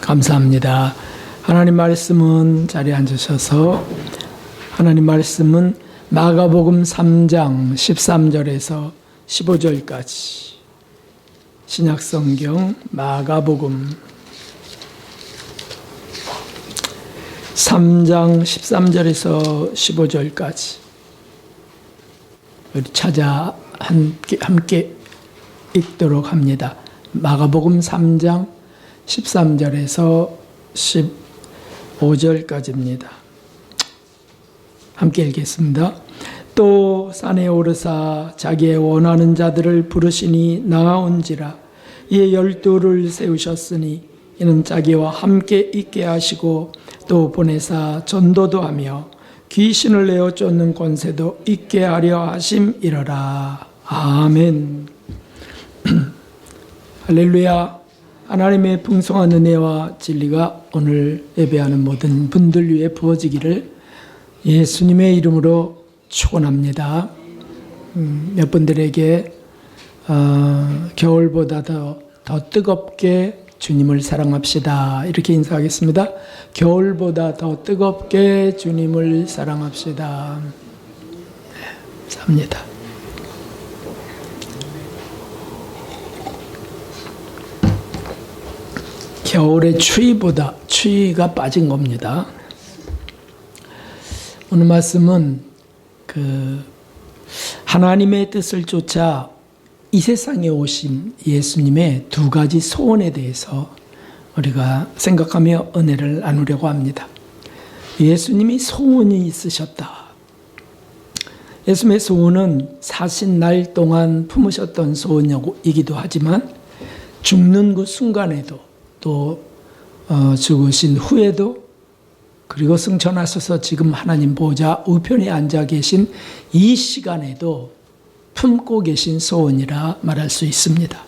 감사합니다. 하나님 말씀은 자리에 앉으셔서 하나님 말씀은 마가복음 3장 13절에서 15절까지 신약성경 마가복음 3장 13절에서 15절까지 우리 찾아 함께 읽도록 합니다. 마가복음 3장 13절에서 15절까지입니다. 함께 읽겠습니다. 또 산에 오르사 자기의 원하는 자들을 부르시니 나아온지라. 이에 12를 세우셨으니 이는 자기와 함께 있게 하시고 또 보내사 전도도 하며 귀신을 내어 쫓는 권세도 있게 하려 하심이러라. 아멘. 할렐루야. 하나님의 풍성한 은혜와 진리가 오늘 예배하는 모든 분들 위해 부어지기를 예수님의 이름으로 축원합니다. 몇 분들에게 겨울보다 더 뜨겁게 주님을 사랑합시다. 이렇게 인사하겠습니다. 겨울보다 더 뜨겁게 주님을 사랑합시다. 감사합니다. 겨울의 추위보다 추위가 빠진 겁니다. 오늘 말씀은 하나님의 뜻을 쫓아 이 세상에 오신 예수님의 두 가지 소원에 대해서 우리가 생각하며 은혜를 나누려고 합니다. 예수님이 소원이 있으셨다. 예수님의 소원은 사신 날 동안 품으셨던 소원이기도 하지만 죽는 그 순간에도 또 죽으신 후에도 그리고 승천하셔서 지금 하나님 보좌 우편에 앉아 계신 이 시간에도 품고 계신 소원이라 말할 수 있습니다.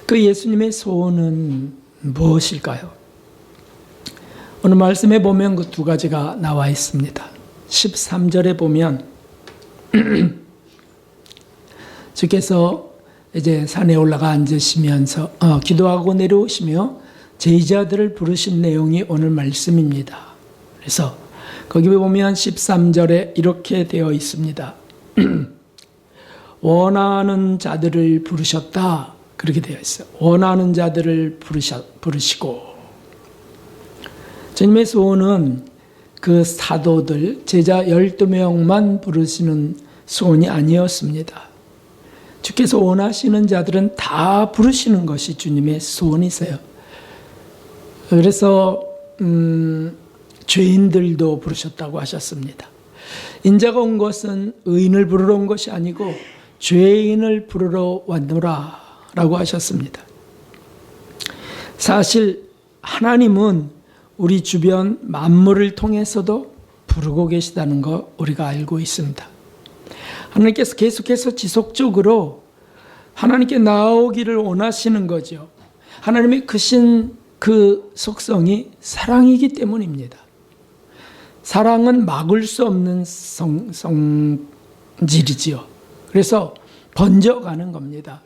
그 예수님의 소원은 무엇일까요? 오늘 말씀에 보면 그 두 가지가 나와 있습니다. 13절에 보면 주께서 이제 산에 올라가 앉으시면서 기도하고 내려오시며 제자들을 부르신 내용이 오늘 말씀입니다. 그래서 거기 보면 13절에 이렇게 되어 있습니다. 원하는 자들을 부르셨다. 그렇게 되어 있어요. 원하는 자들을 부르시고 주님의 소원은 그 사도들 제자 12명만 부르시는 소원이 아니었습니다. 주께서 원하시는 자들은 다 부르시는 것이 주님의 소원이세요. 그래서 죄인들도 부르셨다고 하셨습니다. 인자가 온 것은 의인을 부르러 온 것이 아니고 죄인을 부르러 왔노라 라고 하셨습니다. 사실 하나님은 우리 주변 만물을 통해서도 부르고 계시다는 거 우리가 알고 있습니다. 하나님께서 계속해서 지속적으로 하나님께 나오기를 원하시는 거죠. 하나님의 크신 그 속성이 사랑이기 때문입니다. 사랑은 막을 수 없는 성질이지요. 그래서 번져가는 겁니다.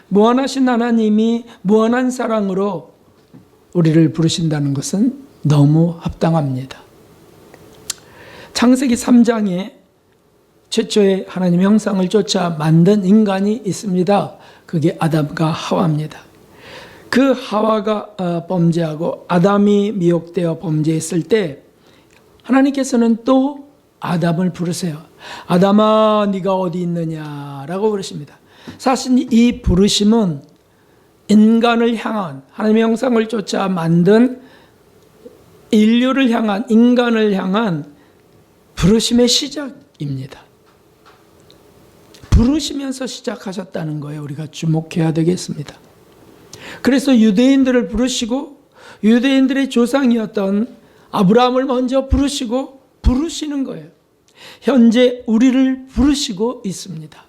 무한하신 하나님이 무한한 사랑으로 우리를 부르신다는 것은 너무 합당합니다. 창세기 3장에 최초의 하나님의 형상을 쫓아 만든 인간이 있습니다. 그게 아담과 하와입니다. 그 하와가 범죄하고 아담이 미혹되어 범죄했을 때 하나님께서는 또 아담을 부르세요. 아담아 네가 어디 있느냐라고 부르십니다. 사실 이 부르심은 인간을 향한 하나님의 형상을 쫓아 만든 인류를 향한 인간을 향한 부르심의 시작입니다. 부르시면서 시작하셨다는 거예요. 우리가 주목해야 되겠습니다. 그래서 유대인들을 부르시고 유대인들의 조상이었던 아브라함을 먼저 부르시는 거예요. 현재 우리를 부르시고 있습니다.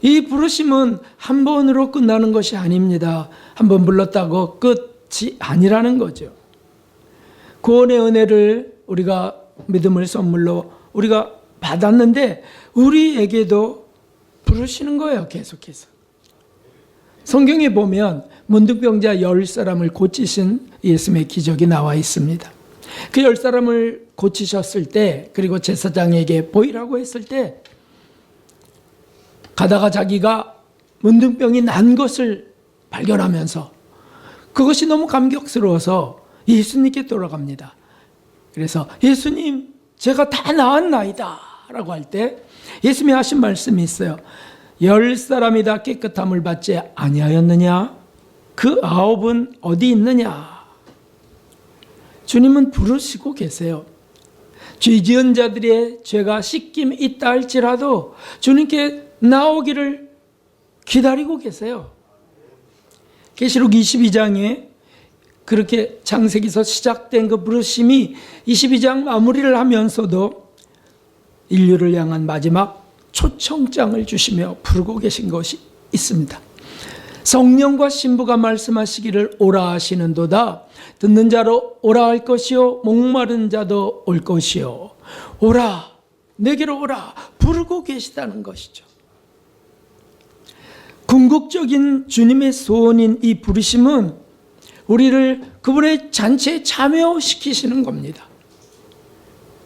이 부르심은 한 번으로 끝나는 것이 아닙니다. 한 번 불렀다고 끝이 아니라는 거죠. 구원의 은혜를 우리가 믿음을 선물로 우리가 받았는데 우리에게도 부르시는 거예요. 계속해서. 성경에 보면 문둥병자 10사람을 고치신 예수님의 기적이 나와 있습니다. 그 10사람을 고치셨을 때, 그리고 제사장에게 보이라고 했을 때, 가다가 자기가 문둥병이 난 것을 발견하면서 그것이 너무 감격스러워서 예수님께 돌아갑니다. 그래서 예수님, 제가 다 나았나이다 라고 할 때 예수님이 하신 말씀이 있어요. 10사람이 다 깨끗함을 받지 아니하였느냐? 그 9은 어디 있느냐? 주님은 부르시고 계세요. 죄 지은 자들의 죄가 씻김 있다 할지라도 주님께 나오기를 기다리고 계세요. 계시록 22장에 그렇게 창세기서 시작된 그 부르심이 22장 마무리를 하면서도 인류를 향한 마지막 초청장을 주시며 부르고 계신 것이 있습니다. 성령과 신부가 말씀하시기를 오라 하시는도다. 듣는 자로 오라 할 것이요 목마른 자도 올 것이요. 오라, 내게로 오라 부르고 계시다는 것이죠. 궁극적인 주님의 소원인 이 부르심은 우리를 그분의 잔치에 참여시키시는 겁니다.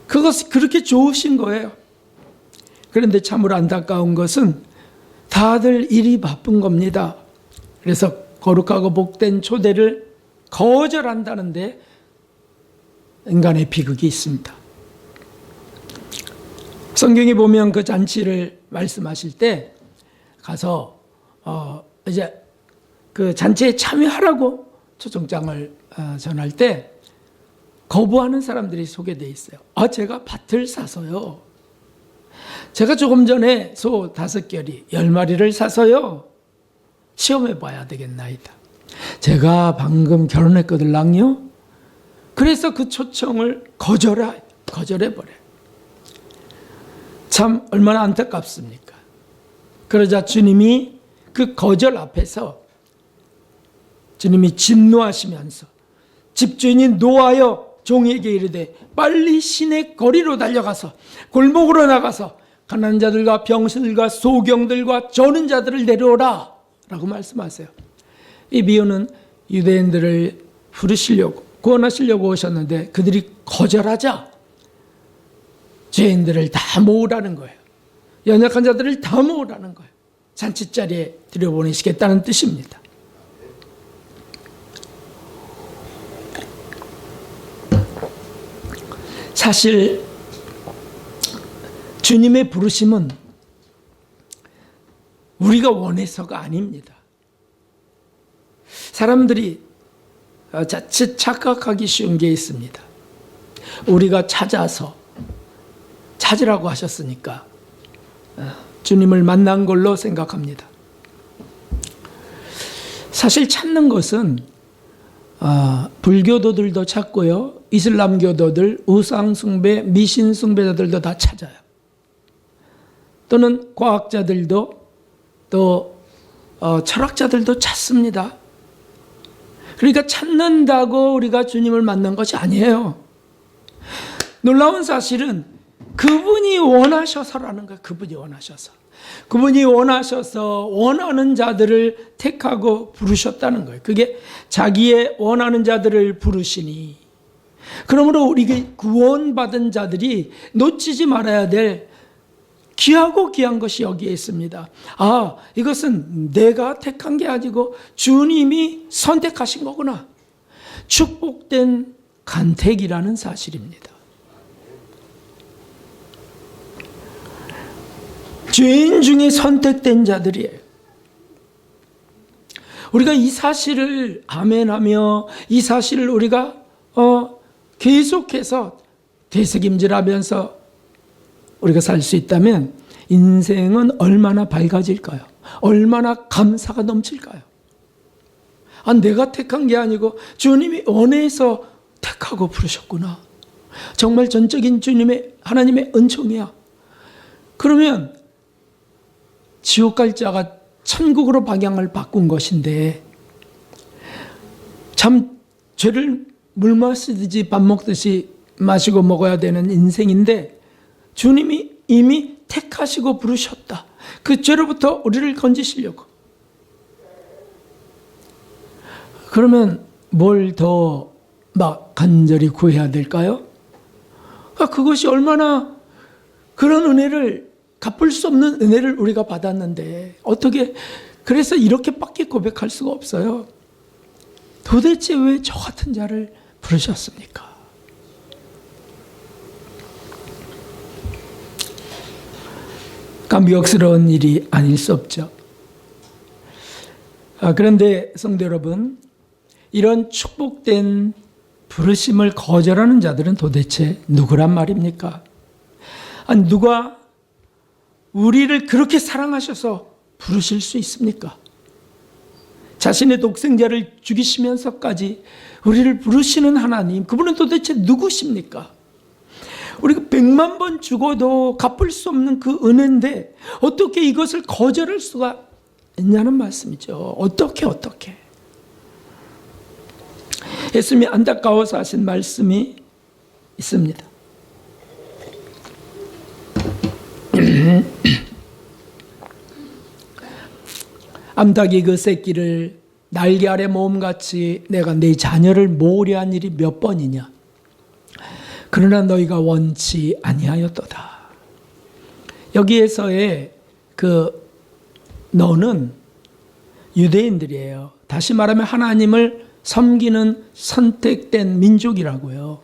그것이 그렇게 좋으신 거예요. 그런데 참으로 안타까운 것은 다들 일이 바쁜 겁니다. 그래서 거룩하고 복된 초대를 거절한다는데 인간의 비극이 있습니다. 성경에 보면 그 잔치를 말씀하실 때 가서 이제 그 잔치에 참여하라고 초청장을 전할 때 거부하는 사람들이 소개되어 있어요. 제가 밭을 사서요. 제가 조금 전에 소 5결이 10마리를 사서요. 시험해 봐야 되겠나이다. 제가 방금 결혼했거든요. 그래서 그 초청을 거절해버려요. 참 얼마나 안타깝습니까? 그러자 주님이 그 거절 앞에서 주님이 진노하시면서 집주인이 노하여 종에게 이르되 빨리 시내 거리로 달려가서 골목으로 나가서 가난한 자들과 병신들과 소경들과 저는 자들을 내려오라 라고 말씀하세요. 이 비유는 유대인들을 부르시려고 구원하시려고 오셨는데 그들이 거절하자 죄인들을 다 모으라는 거예요. 연약한 자들을 다 모으라는 거예요. 잔치자리에 들여보내시겠다는 뜻입니다. 사실 주님의 부르심은 우리가 원해서가 아닙니다. 사람들이 자칫 착각하기 쉬운 게 있습니다. 우리가 찾으라고 하셨으니까 주님을 만난 걸로 생각합니다. 사실 찾는 것은 불교도들도 찾고요. 이슬람교도들, 우상숭배, 미신숭배자들도 다 찾아요. 또는 과학자들도 또 철학자들도 찾습니다. 그러니까 찾는다고 우리가 주님을 만난 것이 아니에요. 놀라운 사실은 그분이 원하셔서라는 거예요. 그분이 원하셔서. 그분이 원하셔서 원하는 자들을 택하고 부르셨다는 거예요. 그게 자기의 원하는 자들을 부르시니. 그러므로 우리 구원받은 자들이 놓치지 말아야 될 귀하고 귀한 것이 여기에 있습니다. 이것은 내가 택한 게 아니고 주님이 선택하신 거구나. 축복된 간택이라는 사실입니다. 죄인 중에 선택된 자들이에요. 우리가 이 사실을 아멘하며 이 사실을 우리가 계속해서 되새김질하면서 우리가 살 수 있다면 인생은 얼마나 밝아질까요? 얼마나 감사가 넘칠까요? 내가 택한 게 아니고 주님이 원해서 택하고 부르셨구나. 정말 전적인 하나님의 은총이야. 그러면 지옥 갈 자가 천국으로 방향을 바꾼 것인데 참 죄를 물 마시듯이 밥 먹듯이 마시고 먹어야 되는 인생인데 주님이 이미 택하시고 부르셨다. 그 죄로부터 우리를 건지시려고. 그러면 뭘 더 막 간절히 구해야 될까요? 그것이 얼마나 그런 은혜를 갚을 수 없는 은혜를 우리가 받았는데 어떻게 그래서 이렇게밖에 고백할 수가 없어요. 도대체 왜 저 같은 자를 부르셨습니까? 감격스러운 일이 아닐 수 없죠. 그런데 성도 여러분, 이런 축복된 부르심을 거절하는 자들은 도대체 누구란 말입니까? 아니, 누가 우리를 그렇게 사랑하셔서 부르실 수 있습니까? 자신의 독생자를 죽이시면서까지 우리를 부르시는 하나님, 그분은 도대체 누구십니까? 우리가 100만 번 죽어도 갚을 수 없는 그 은혜인데 어떻게 이것을 거절할 수가 있냐는 말씀이죠. 어떻게. 예수님이 안타까워서 하신 말씀이 있습니다. 암탉이 그 새끼를 날개 아래 모음같이 내가 내 자녀를 모으려 한 일이 몇 번이냐. 그러나 너희가 원치 아니하였도다. 여기에서의 그 너는 유대인들이에요. 다시 말하면 하나님을 섬기는 선택된 민족이라고요.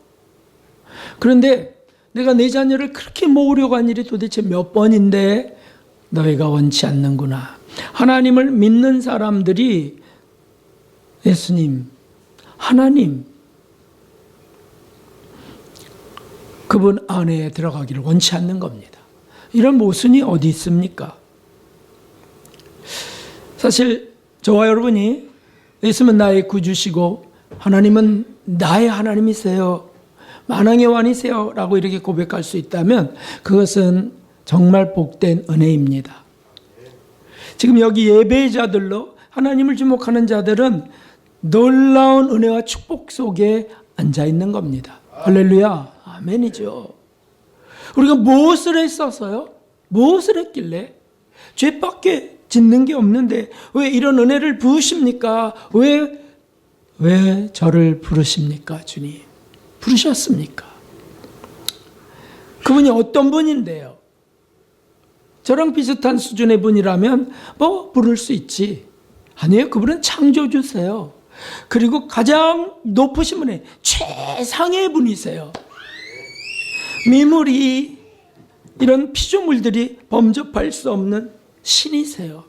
그런데 내가 내 자녀를 그렇게 모으려고 한 일이 도대체 몇 번인데 너희가 원치 않는구나. 하나님을 믿는 사람들이 예수님, 하나님, 그분 안에 들어가기를 원치 않는 겁니다. 이런 모순이 어디 있습니까? 사실 저와 여러분이 예수님은 나의 구주시고 하나님은 나의 하나님이세요, 만왕의 왕이세요 라고 이렇게 고백할 수 있다면 그것은 정말 복된 은혜입니다. 지금 여기 예배자들로 하나님을 주목하는 자들은 놀라운 은혜와 축복 속에 앉아있는 겁니다. 할렐루야, 아멘이죠. 우리가 무엇을 했어서요? 무엇을 했길래? 죄밖에 짓는 게 없는데 왜 이런 은혜를 부으십니까? 왜 저를 부르십니까? 주님 부르셨습니까? 그분이 어떤 분인데요? 저랑 비슷한 수준의 분이라면 뭐 부를 수 있지. 아니에요. 그분은 창조주세요. 그리고 가장 높으신 분이 최상의 분이세요. 미물이 이런 피조물들이 범접할 수 없는 신이세요.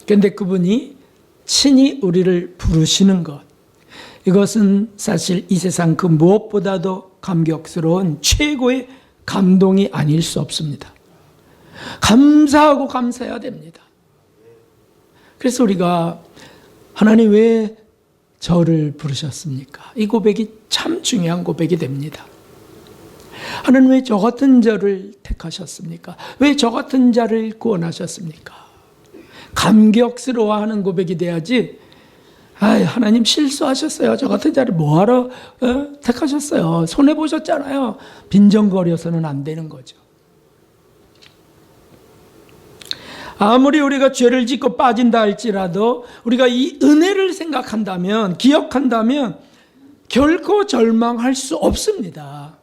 그런데 그분이 친히 우리를 부르시는 것, 이것은 사실 이 세상 그 무엇보다도 감격스러운 최고의 감동이 아닐 수 없습니다. 감사하고 감사해야 됩니다. 그래서 우리가 하나님 왜 저를 부르셨습니까? 이 고백이 참 중요한 고백이 됩니다. 하나님 왜 저 같은 자를 택하셨습니까? 왜 저 같은 자를 구원하셨습니까? 감격스러워하는 고백이 돼야지, 하나님 실수하셨어요. 저 같은 자를 뭐하러 택하셨어요. 손해보셨잖아요. 빈정거려서는 안 되는 거죠. 아무리 우리가 죄를 짓고 빠진다 할지라도 우리가 이 은혜를 생각한다면, 기억한다면 결코 절망할 수 없습니다.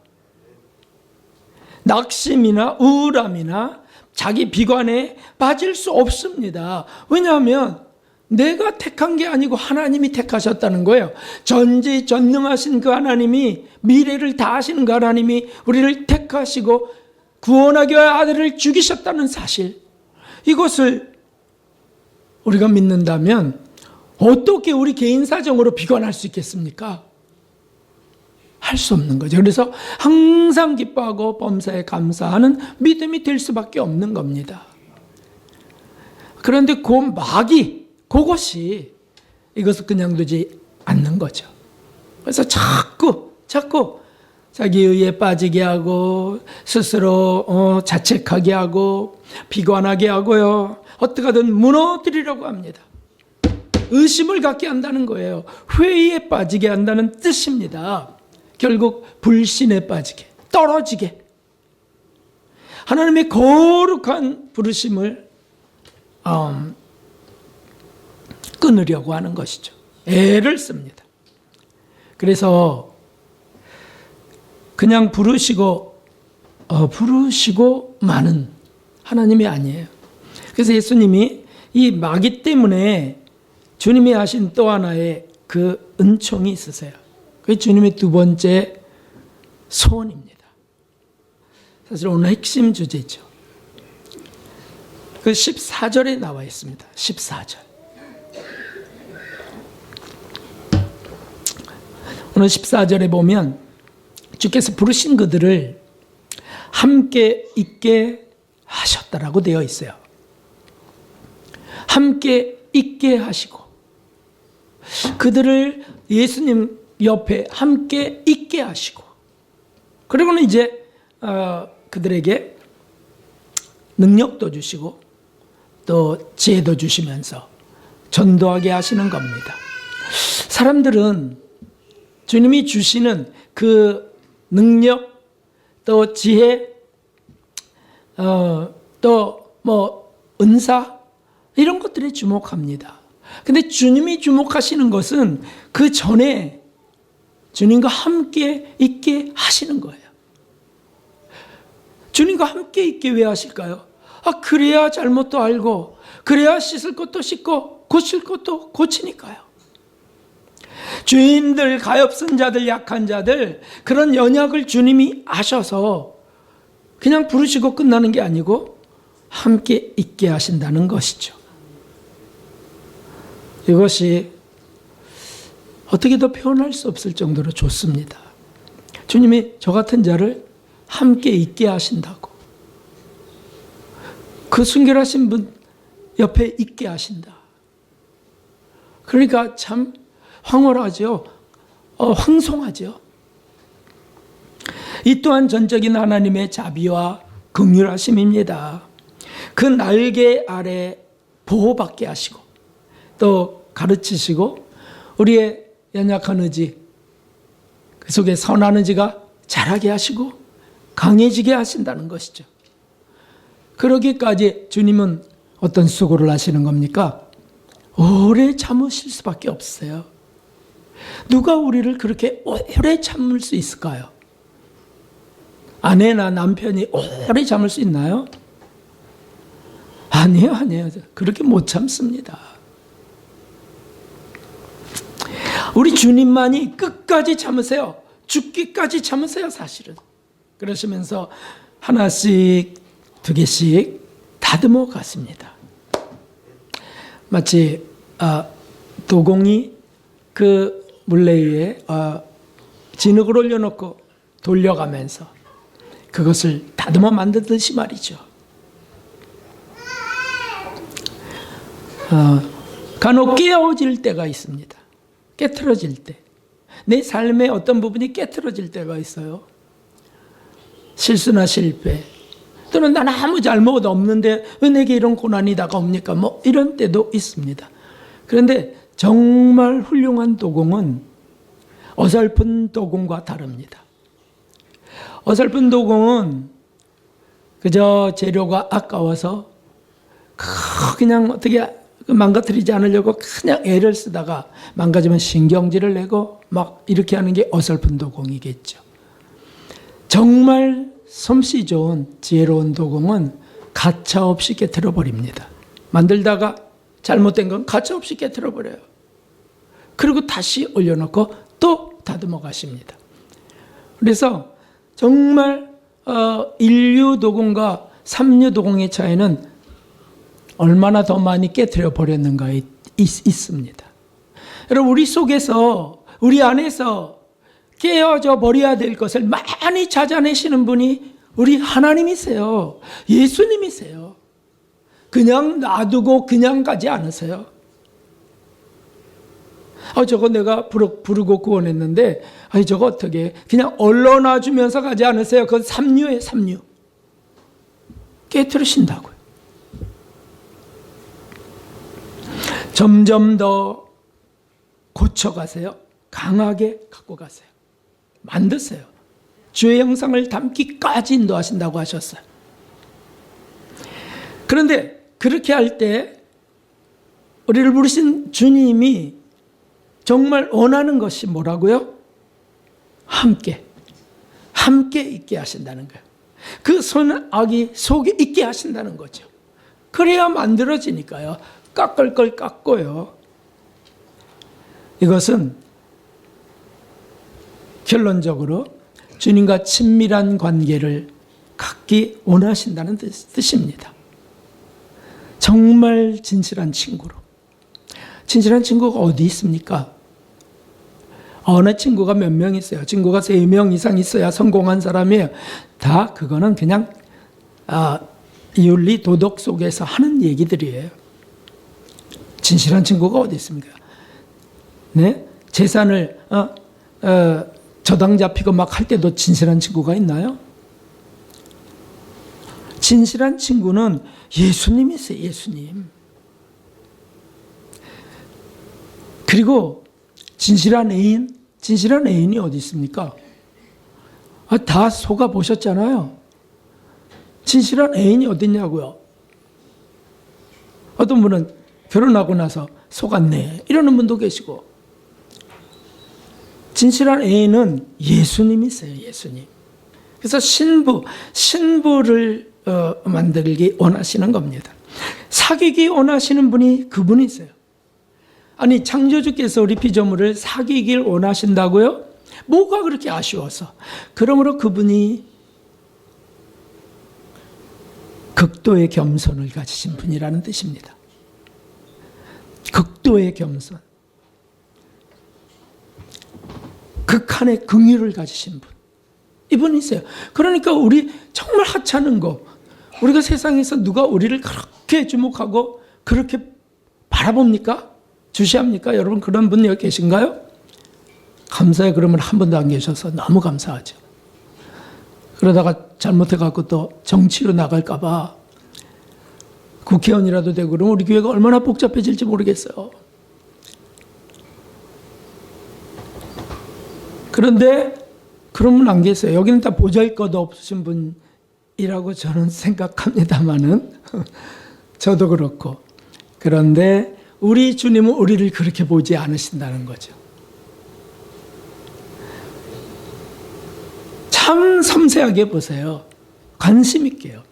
낙심이나 우울함이나 자기 비관에 빠질 수 없습니다. 왜냐하면 내가 택한 게 아니고 하나님이 택하셨다는 거예요. 전지전능하신 그 하나님이, 미래를 다 아시는 그 하나님이 우리를 택하시고 구원하기 위해 아들을 죽이셨다는 사실, 이것을 우리가 믿는다면 어떻게 우리 개인 사정으로 비관할 수 있겠습니까? 할 수 없는 거죠. 그래서 항상 기뻐하고 범사에 감사하는 믿음이 될 수밖에 없는 겁니다. 그런데 그 마귀, 그것이 이것을 그냥 두지 않는 거죠. 그래서 자꾸 자기 의에 빠지게 하고 스스로 자책하게 하고 비관하게 하고요. 어떻게든 무너뜨리려고 합니다. 의심을 갖게 한다는 거예요. 회의에 빠지게 한다는 뜻입니다. 결국 불신에 빠지게, 떨어지게, 하나님의 거룩한 부르심을 끊으려고 하는 것이죠. 애를 씁니다. 그래서 그냥 부르시고 마는 하나님이 아니에요. 그래서 예수님이 이 마귀 때문에 주님이 하신 또 하나의 그 은총이 있으세요. 그게 주님의 두 번째 소원입니다. 사실 오늘 핵심 주제죠. 그 14절에 나와 있습니다. 14절. 오늘 14절에 보면 주께서 부르신 그들을 함께 있게 하셨다라고 되어 있어요. 함께 있게 하시고 그들을 예수님 옆에 함께 있게 하시고 그리고는 이제 그들에게 능력도 주시고 또 지혜도 주시면서 전도하게 하시는 겁니다. 사람들은 주님이 주시는 그 능력 또 지혜 또 뭐 은사 이런 것들에 주목합니다. 근데 주님이 주목하시는 것은 그 전에 주님과 함께 있게 하시는 거예요. 주님과 함께 있게 왜 하실까요? 그래야 잘못도 알고 그래야 씻을 것도 씻고 고칠 것도 고치니까요. 죄인들, 가엾은 자들, 약한 자들 그런 연약을 주님이 아셔서 그냥 부르시고 끝나는 게 아니고 함께 있게 하신다는 것이죠. 이것이 어떻게 더 표현할 수 없을 정도로 좋습니다. 주님이 저 같은 자를 함께 있게 하신다고. 그 순결하신 분 옆에 있게 하신다. 그러니까 참 황홀하죠. 황송하죠. 이 또한 전적인 하나님의 자비와 긍휼하심입니다. 그 날개 아래 보호받게 하시고 또 가르치시고 우리의 연약한 의지 그 속에 선한 의지가 자라게 하시고 강해지게 하신다는 것이죠. 그러기까지 주님은 어떤 수고를 하시는 겁니까? 오래 참으실 수밖에 없어요. 누가 우리를 그렇게 오래 참을 수 있을까요? 아내나 남편이 오래 참을 수 있나요? 아니에요. 그렇게 못 참습니다. 우리 주님만이 끝까지 참으세요. 죽기까지 참으세요, 사실은. 그러시면서 하나씩, 두 개씩 다듬어 갔습니다. 마치 도공이 그 물레 위에 진흙을 올려놓고 돌려가면서 그것을 다듬어 만들듯이 말이죠. 간혹 깨어질 때가 있습니다. 깨트러질 때. 내 삶의 어떤 부분이 깨트러질 때가 있어요. 실수나 실패. 또는 나는 아무 잘못 없는데 왜 내게 이런 고난이 다가옵니까? 뭐 이런 때도 있습니다. 그런데 정말 훌륭한 도공은 어설픈 도공과 다릅니다. 어설픈 도공은 그저 재료가 아까워서 그냥 어떻게 망가뜨리지 않으려고 그냥 애를 쓰다가 망가지면 신경질을 내고 막 이렇게 하는 게 어설픈 도공이겠죠. 정말 솜씨 좋은 지혜로운 도공은 가차없이 깨트려 버립니다. 만들다가 잘못된 건 가차없이 깨트려 버려요. 그리고 다시 올려놓고 또 다듬어 가십니다. 그래서 정말 인류 도공과 삼류 도공의 차이는 얼마나 더 많이 깨트려 버렸는가에 있습니다. 여러분, 우리 속에서, 우리 안에서 깨어져 버려야 될 것을 많이 찾아내시는 분이 우리 하나님이세요. 예수님이세요. 그냥 놔두고 그냥 가지 않으세요. 저거 내가 부르고 구원했는데, 저거 어떻게, 그냥 얼러놔주면서 가지 않으세요. 그건 삼류예요, 삼류. 깨트리신다고요. 점점 더 고쳐가세요. 강하게 갖고 가세요. 만드세요. 주의 형상을 담기까지 인도하신다고 하셨어요. 그런데 그렇게 할 때 우리를 부르신 주님이 정말 원하는 것이 뭐라고요? 함께 있게 하신다는 거예요. 그 선악이 속에 있게 하신다는 거죠. 그래야 만들어지니까요. 깎을 걸 깎고요. 이것은 결론적으로 주님과 친밀한 관계를 갖기 원하신다는 뜻입니다. 정말 진실한 친구로. 진실한 친구가 어디 있습니까? 어느 친구가 몇 명 있어요? 친구가 3명 이상 있어야 성공한 사람이에요. 다 그거는 그냥 윤리 도덕 속에서 하는 얘기들이에요. 진실한 친구가 어디 있습니까? 네? 재산을 저당 잡히고 막 할 때도 진실한 친구가 있나요? 진실한 친구는 예수님이세요. 예수님. 그리고 진실한 애인이 어디 있습니까? 다 속아 보셨잖아요. 진실한 애인이 어디 있냐고요. 어떤 분은 결혼하고 나서 속았네 이러는 분도 계시고, 진실한 애인은 예수님이세요. 예수님. 그래서 신부를 만들기 원하시는 겁니다. 사귀기 원하시는 분이 그분이세요. 아니, 창조주께서 우리 피조물을 사귀길 원하신다고요? 뭐가 그렇게 아쉬워서? 그러므로 그분이 극도의 겸손을 가지신 분이라는 뜻입니다. 극도의 겸손. 극한의 긍휼을 가지신 분. 이분이세요. 그러니까 우리 정말 하찮은 거, 우리가 세상에서 누가 우리를 그렇게 주목하고 그렇게 바라봅니까? 주시합니까? 여러분 그런 분 여기 계신가요? 감사해. 그러면 한 분도 안 계셔서 너무 감사하죠. 그러다가 잘못해갖고 또 정치로 나갈까 봐 국회의원이라도 되고 그러면 우리 교회가 얼마나 복잡해질지 모르겠어요. 그런데 그런 분 안 계세요. 여기는 다 보잘것 없으신 분이라고 저는 생각합니다마는 저도 그렇고. 그런데 우리 주님은 우리를 그렇게 보지 않으신다는 거죠. 참 섬세하게 보세요. 관심 있게요.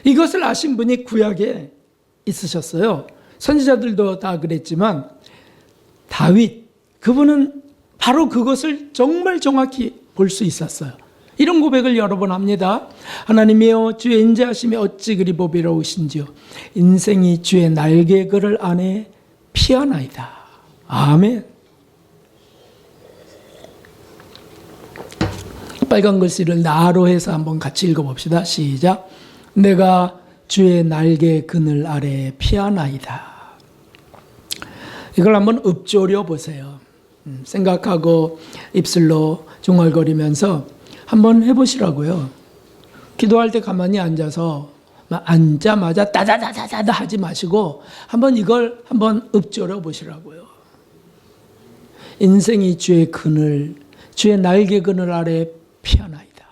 이것을 아신 분이 구약에 있으셨어요. 선지자들도 다 그랬지만 다윗, 그분은 바로 그것을 정말 정확히 볼 수 있었어요. 이런 고백을 여러 번 합니다. 하나님이여, 주의 인자하심이 어찌 그리 보배로우신지요. 인생이 주의 날개그를 안에 피하나이다. 아멘. 빨간 글씨를 나로 해서 한번 같이 읽어봅시다. 시작. 내가 주의 날개 그늘 아래 피하나이다. 이걸 한번 읊조려 보세요. 생각하고 입술로 중얼거리면서 한번 해보시라고요. 기도할 때 가만히 앉아서 앉자마자 따다다다다 하지 마시고 한번 이걸 한번 읊조려 보시라고요. 인생이 주의 그늘, 주의 날개 그늘 아래 피하나이다.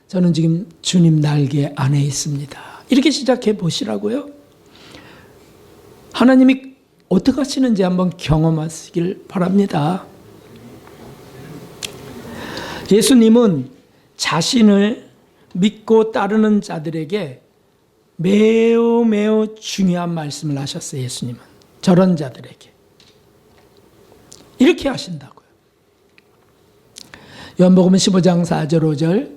저는 지금 주님 날개 안에 있습니다. 이렇게 시작해 보시라고요. 하나님이 어떻게 하시는지 한번 경험하시길 바랍니다. 예수님은 자신을 믿고 따르는 자들에게 매우 중요한 말씀을 하셨어요. 예수님은 저런 자들에게 이렇게 하신다고요. 요한복음 15장 4절 5절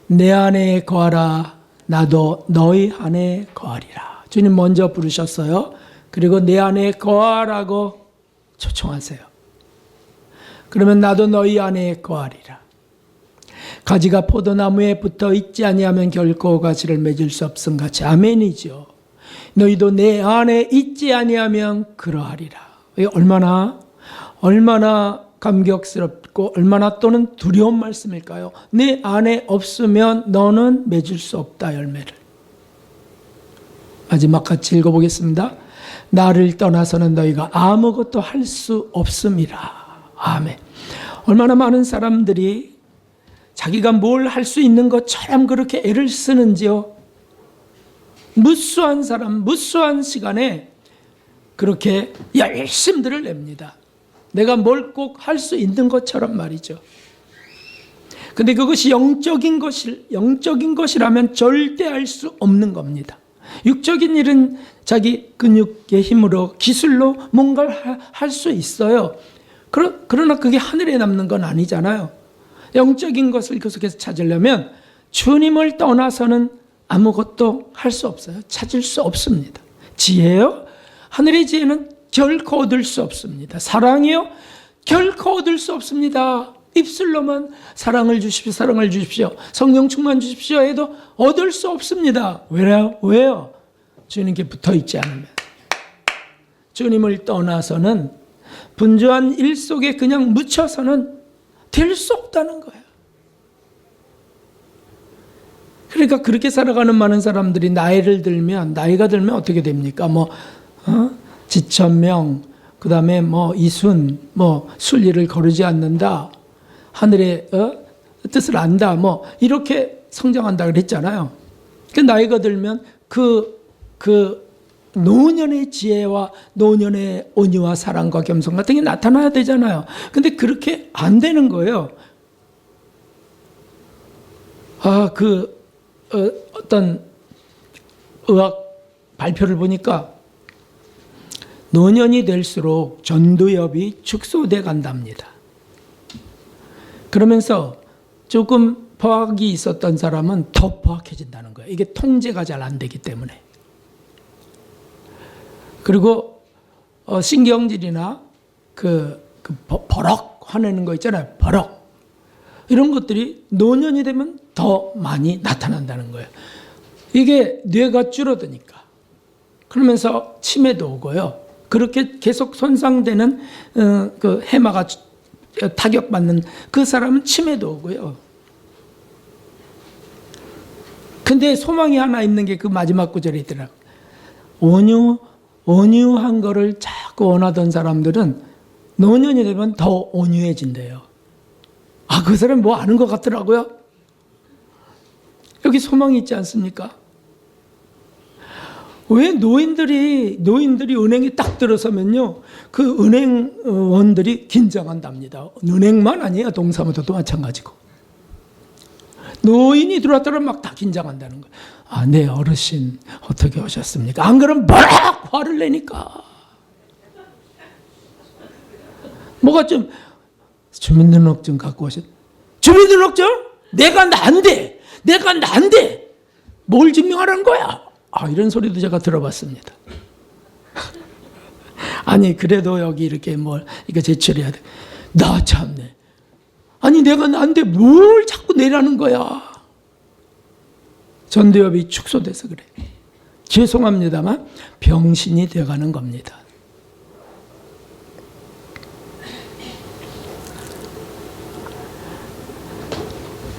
내 안에 거하라 나도 너희 안에 거하리라. 주님 먼저 부르셨어요. 그리고 내 안에 거하라고 초청하세요. 그러면 나도 너희 안에 거하리라. 가지가 포도나무에 붙어 있지 아니하면 결코 가지를 맺을 수 없음 같이 아멘이죠. 너희도 내 안에 있지 아니하면 그러하리라. 얼마나 감격스럽고 얼마나 또는 두려운 말씀일까요? 내 안에 없으면 너는 맺을 수 없다 열매를. 마지막 같이 읽어보겠습니다. 나를 떠나서는 너희가 아무것도 할 수 없음이라. 아멘. 얼마나 많은 사람들이 자기가 뭘 할 수 있는 것처럼 그렇게 애를 쓰는지요. 무수한 사람, 무수한 시간에 그렇게 열심들을 냅니다. 내가 뭘 꼭 할 수 있는 것처럼 말이죠. 근데 그것이 영적인 것이라면 절대 할 수 없는 겁니다. 육적인 일은 자기 근육의 힘으로 기술로 뭔가를 할 수 있어요. 그러나 그게 하늘에 남는 건 아니잖아요. 영적인 것을 계속해서 찾으려면 주님을 떠나서는 아무것도 할 수 없어요. 찾을 수 없습니다. 지혜요? 하늘의 지혜는 결코 얻을 수 없습니다. 사랑이요? 결코 얻을 수 없습니다. 입술로만 사랑을 주십시오, 사랑을 주십시오, 성령 충만 주십시오 해도 얻을 수 없습니다. 왜요? 주님께 붙어 있지 않으면. 주님을 떠나서는 분주한 일 속에 그냥 묻혀서는 될 수 없다는 거예요. 그러니까 그렇게 살아가는 많은 사람들이 나이가 들면 어떻게 됩니까? 지천명, 그 다음에 이순, 순리를 거르지 않는다, 하늘의 뜻을 안다, 이렇게 성장한다 그랬잖아요. 그 나이가 들면 그 노년의 지혜와 노년의 온유와 사랑과 겸손 같은 게 나타나야 되잖아요. 근데 그렇게 안 되는 거예요. 어떤 의학 발표를 보니까 노년이 될수록 전두엽이 축소돼 간답니다. 그러면서 조금 포악이 있었던 사람은 더 포악해진다는 거예요. 이게 통제가 잘 안 되기 때문에. 그리고 신경질이나 버럭 화내는 거 있잖아요. 버럭. 이런 것들이 노년이 되면 더 많이 나타난다는 거예요. 이게 뇌가 줄어드니까. 그러면서 치매도 오고요. 그렇게 계속 손상되는 그 해마가 타격받는 그 사람은 치매도 오고요. 근데 소망이 하나 있는 게 그 마지막 구절에 있더라고요. 온유한 거를 자꾸 원하던 사람들은 노년이 되면 더 온유해진대요. 그 사람 뭐 아는 것 같더라고요. 여기 소망이 있지 않습니까? 왜 노인들이 은행에 딱 들어서면요, 그 은행원들이 긴장한답니다. 은행만 아니에요. 동사무소도 마찬가지고. 노인이 들어왔더니 막 다 긴장한다는 거예요. 네 어르신 어떻게 오셨습니까? 안 그러면 막 화를 내니까. 뭐가 좀 주민등록증 갖고 오셨. 주민등록증? 내가 난데 뭘 증명하라는 거야? 이런 소리도 제가 들어봤습니다. 아니 그래도 여기 이렇게 이거 제출해야 돼. 나 참네. 아니 내가 난데 뭘 자꾸 내라는 거야. 전두엽이 축소돼서 그래. 죄송합니다만 병신이 되어가는 겁니다.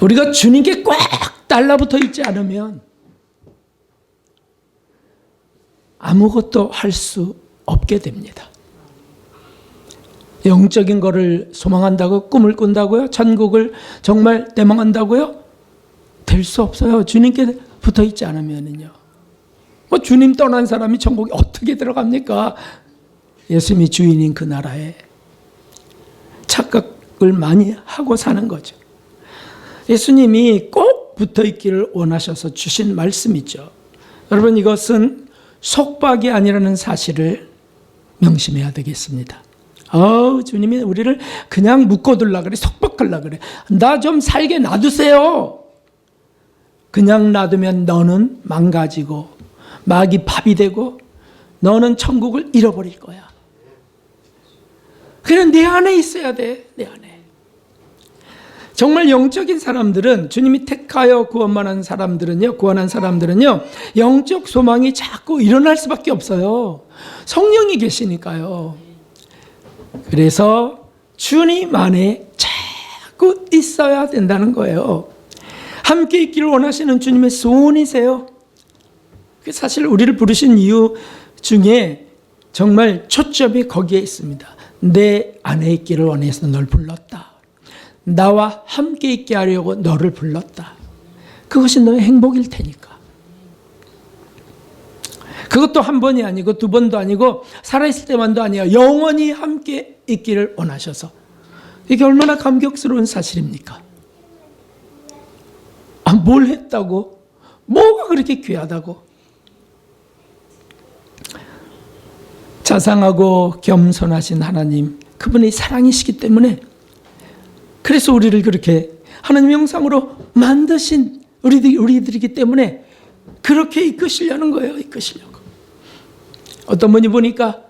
우리가 주님께 꽉 달라붙어 있지 않으면 아무것도 할 수 없게 됩니다. 영적인 거를 소망한다고, 꿈을 꾼다고요? 천국을 정말 대망한다고요? 될 수 없어요. 주님께 붙어 있지 않으면요. 주님 떠난 사람이 천국에 어떻게 들어갑니까? 예수님이 주인인 그 나라에 착각을 많이 하고 사는 거죠. 예수님이 꼭 붙어 있기를 원하셔서 주신 말씀이죠. 여러분 이것은 속박이 아니라는 사실을 명심해야 되겠습니다. 주님이 우리를 그냥 묶어둘라 그래, 속박하려 그래. 나 좀 살게 놔두세요. 그냥 놔두면 너는 망가지고 마귀 밥이 되고 너는 천국을 잃어버릴 거야. 그냥 내 안에 있어야 돼. 내 안에. 정말 영적인 사람들은, 주님이 택하여 구원한 사람들은요, 영적 소망이 자꾸 일어날 수밖에 없어요. 성령이 계시니까요. 그래서 주님 안에 자꾸 있어야 된다는 거예요. 함께 있기를 원하시는 주님의 소원이세요. 사실 우리를 부르신 이유 중에 정말 초점이 거기에 있습니다. 내 안에 있기를 원해서 널 불렀다. 나와 함께 있게 하려고 너를 불렀다. 그것이 너의 행복일 테니까. 그것도 한 번이 아니고 두 번도 아니고 살아있을 때만도 아니에요. 영원히 함께 있기를 원하셔서. 이게 얼마나 감격스러운 사실입니까? 아, 뭘 했다고? 뭐가 그렇게 귀하다고? 자상하고 겸손하신 하나님, 그분이 사랑이시기 때문에, 그래서 우리를 그렇게 하나님 형상으로 만드신 우리들이기 때문에 그렇게 이끄시려는 거예요. 이끄시려고. 어떤 분이 보니까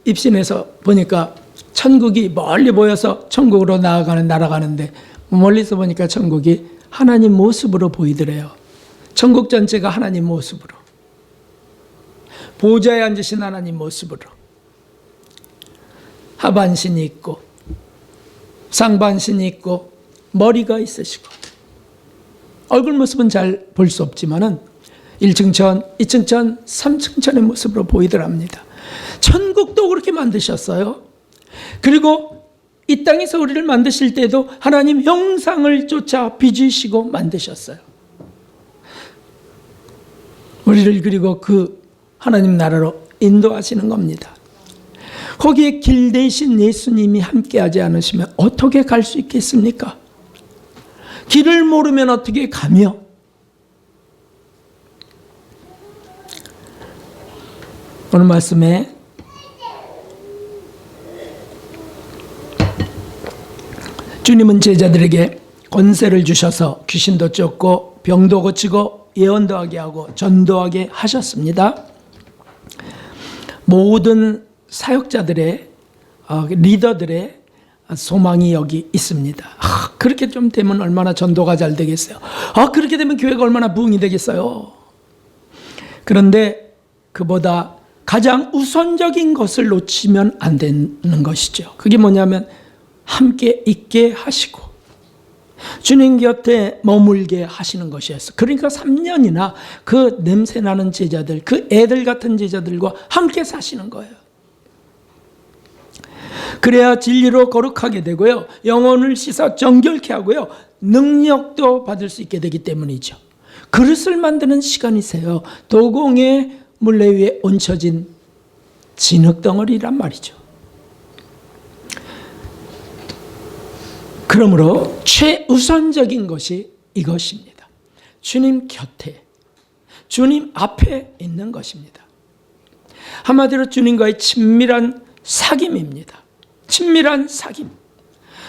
입신에서 보니까 천국이 멀리 보여서 천국으로 날아가는데 멀리서 보니까 천국이 하나님 모습으로 보이더래요. 천국 전체가 하나님 모습으로, 보좌에 앉으신 하나님 모습으로, 하반신이 있고 상반신이 있고 머리가 있으시고, 얼굴 모습은 잘 볼 수 없지만은 1층 천, 2층 천, 3층 천의 모습으로 보이더랍니다. 천국도 그렇게 만드셨어요. 그리고 이 땅에서 우리를 만드실 때도 하나님 형상을 쫓아 빚으시고 만드셨어요. 우리를 그리고 그 하나님 나라로 인도하시는 겁니다. 거기에 길 대신 예수님이 함께하지 않으시면 어떻게 갈 수 있겠습니까? 길을 모르면 어떻게 가며? 오늘 말씀에 주님은 제자들에게 권세를 주셔서 귀신도 쫓고 병도 고치고 예언도 하게 하고 전도하게 하셨습니다. 모든 사역자들의 리더들의 소망이 여기 있습니다. 그렇게 좀 되면 얼마나 전도가 잘 되겠어요. 그렇게 되면 교회가 얼마나 부흥이 되겠어요. 그런데 그보다 가장 우선적인 것을 놓치면 안 되는 것이죠. 그게 뭐냐면 함께 있게 하시고 주님 곁에 머물게 하시는 것이었어요. 그러니까 3년이나 그 냄새나는 제자들, 그 애들 같은 제자들과 함께 사시는 거예요. 그래야 진리로 거룩하게 되고요, 영혼을 씻어 정결케 하고요, 능력도 받을 수 있게 되기 때문이죠. 그릇을 만드는 시간이세요. 도공의 물레 위에 얹혀진 진흙덩어리란 말이죠. 그러므로 최우선적인 것이 이것입니다. 주님 곁에, 주님 앞에 있는 것입니다. 한마디로 주님과의 친밀한 사귐입니다. 친밀한 사귐.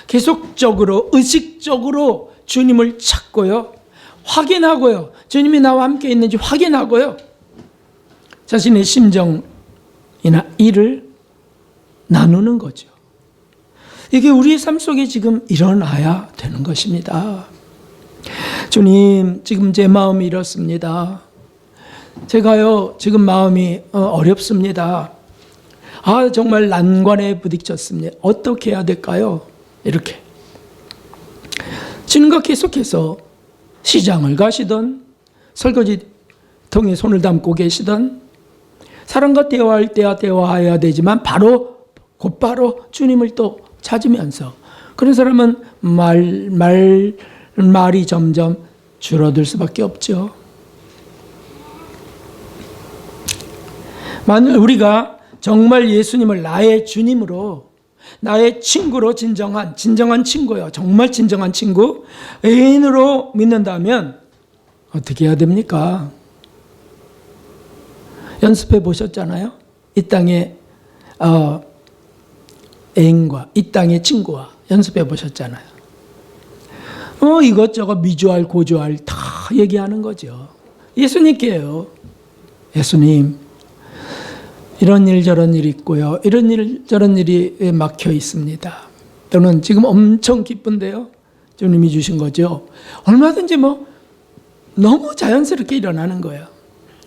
계속적으로 의식적으로 주님을 찾고요, 확인하고요, 주님이 나와 함께 있는지 확인하고요, 자신의 심정이나 일을 나누는 거죠. 이게 우리의 삶 속에 지금 일어나야 되는 것입니다. 주님, 지금 제 마음이 이렇습니다. 제가요, 지금 마음이 어렵습니다. 정말 난관에 부딪혔습니다. 어떻게 해야 될까요? 이렇게 주님과 계속해서 시장을 가시던, 설거지통에 손을 담고 계시던, 사람과 대화할 때야 대화해야 되지만 곧바로 주님을 또 찾으면서, 그런 사람은 말이 점점 줄어들 수밖에 없죠. 만일 우리가 정말 예수님을 나의 주님으로, 나의 친구로, 진정한 친구요, 정말 진정한 친구, 애인으로 믿는다면 어떻게 해야 됩니까? 연습해 보셨잖아요. 이 땅의 애인과 이 땅의 친구와 연습해 보셨잖아요. 이것저것 미주알 고주알 다 얘기하는 거죠. 예수님께요. 예수님, 이런 일 저런 일이 있고요, 이런 일 저런 일이 막혀 있습니다. 또는 지금 엄청 기쁜데요, 주님이 주신 거죠. 얼마든지 너무 자연스럽게 일어나는 거예요.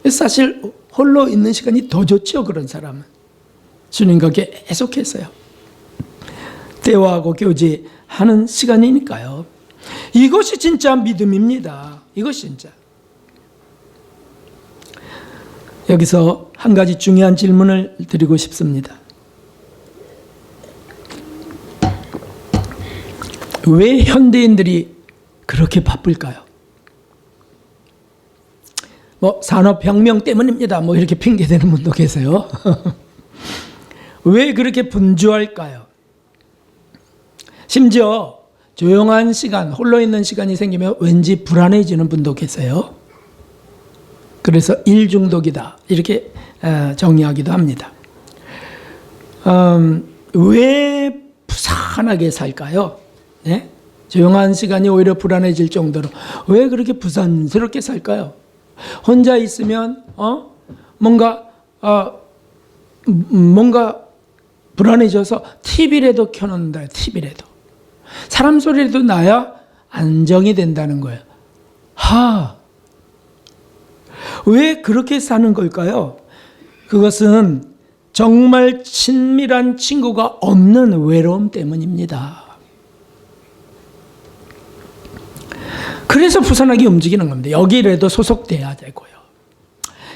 사실 홀로 있는 시간이 더 좋죠. 그런 사람은 주님과 계속해서요, 대화하고 교제하는 시간이니까요. 이것이 진짜 믿음입니다. 이것이 진짜. 여기서 한 가지 중요한 질문을 드리고 싶습니다. 왜 현대인들이 그렇게 바쁠까요? 뭐 산업혁명 때문입니다. 뭐 이렇게 핑계대는 분도 계세요. 왜 그렇게 분주할까요? 심지어 조용한 시간, 홀로 있는 시간이 생기면 왠지 불안해지는 분도 계세요. 그래서 일 중독이다 이렇게 정의하기도 합니다. 왜 부산하게 살까요? 네? 조용한 시간이 오히려 불안해질 정도로 왜 그렇게 부산스럽게 살까요? 혼자 있으면 뭔가 불안해져서 TV라도 켜놓는다. TV라도 사람 소리라도 나야 안정이 된다는 거예요. 왜 그렇게 사는 걸까요? 그것은 정말 친밀한 친구가 없는 외로움 때문입니다. 그래서 부산하게 움직이는 겁니다. 여기라도 소속돼야 되고요.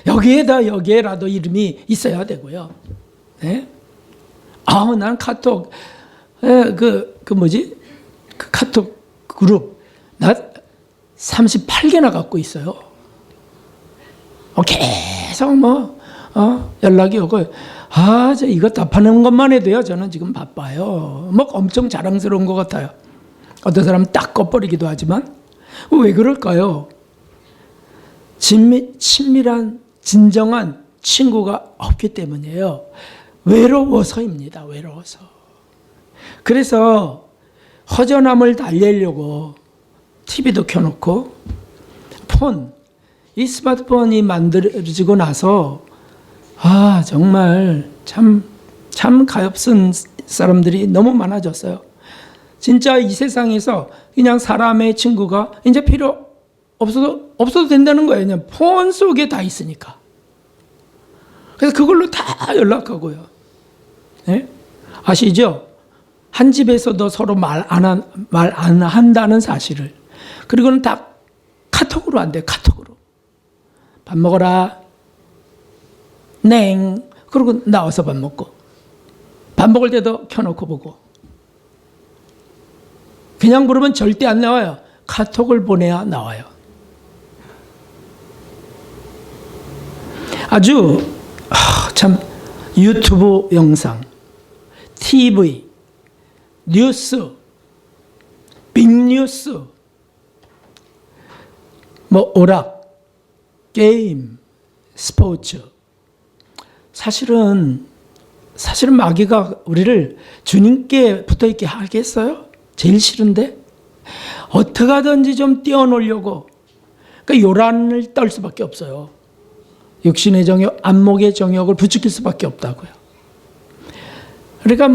여기에라도 이름이 있어야 되고요. 네? 난 카톡, 그 카톡 그룹, 나 38개나 갖고 있어요. 계속 연락이 오고, 저 이거 답하는 것만 해도요, 저는 지금 바빠요. 엄청 자랑스러운 것 같아요. 어떤 사람은 딱 꺼버리기도 하지만, 왜 그럴까요? 친밀한, 진정한 친구가 없기 때문이에요. 외로워서입니다. 외로워서. 그래서 허전함을 달래려고 TV도 켜놓고 이 스마트폰이 만들어지고 나서 정말 참 가엾은 사람들이 너무 많아졌어요. 진짜 이 세상에서 그냥 사람의 친구가 이제 필요 없어도 된다는 거예요. 그냥 폰 속에 다 있으니까. 그래서 그걸로 다 연락하고요. 네? 아시죠? 한 집에서도 서로 말 안 한다는 사실을. 그리고는 다 카톡으로 한대요. 카톡으로. 밥 먹어라. 냉. 그러고 나와서 밥 먹고. 밥 먹을 때도 켜놓고 보고. 그냥 부르면 절대 안 나와요. 카톡을 보내야 나와요. 아주 참 유튜브 영상, TV, 뉴스, 빅뉴스, 오락, 게임, 스포츠. 사실은 마귀가 우리를 주님께 붙어있게 하겠어요? 제일 싫은데? 어떻게 하든지 좀 띄워놓으려고. 그러니까 요란을 떨 수밖에 없어요. 육신의 정욕, 안목의 정욕을 부추길 수밖에 없다고요. 그러니까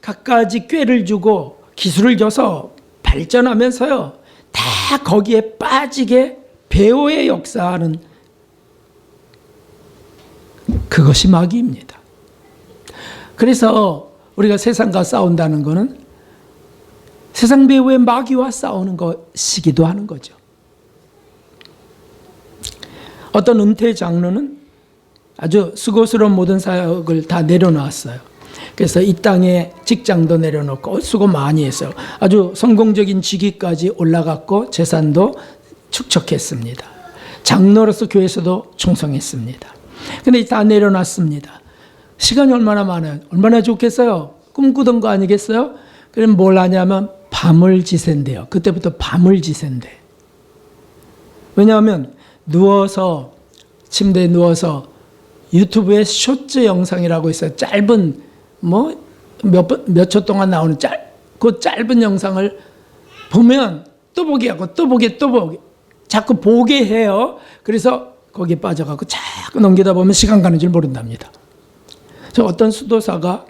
갖가지 꾀를 주고 기술을 줘서 발전하면서요. 다 거기에 빠지게 배후의 역사하는 그것이 마귀입니다. 그래서 우리가 세상과 싸운다는 것은 세상 배후의 마귀와 싸우는 것이기도 하는 거죠. 어떤 은퇴 장로는 아주 수고스러운 모든 사역을 다 내려놓았어요. 그래서 이 땅에 직장도 내려놓고 수고 많이 했어요. 아주 성공적인 직위까지 올라갔고 재산도 축적했습니다. 장로로서 교회에서도 충성했습니다. 근데 다 내려놨습니다. 시간이 얼마나 많아요? 얼마나 좋겠어요? 꿈꾸던 거 아니겠어요? 그럼 뭘 하냐면 밤을 지샌대요. 그때부터 밤을 지샌대. 왜냐하면 침대에 누워서 유튜브에 쇼츠 영상이라고 있어요. 짧은 몇 초 동안 나오는 그 짧은 영상을 보면 또 보게 하고 또 보게 자꾸 보게 해요. 그래서 거기에 빠져가고 자꾸 넘기다 보면 시간 가는 줄 모른답니다. 저 어떤 수도사가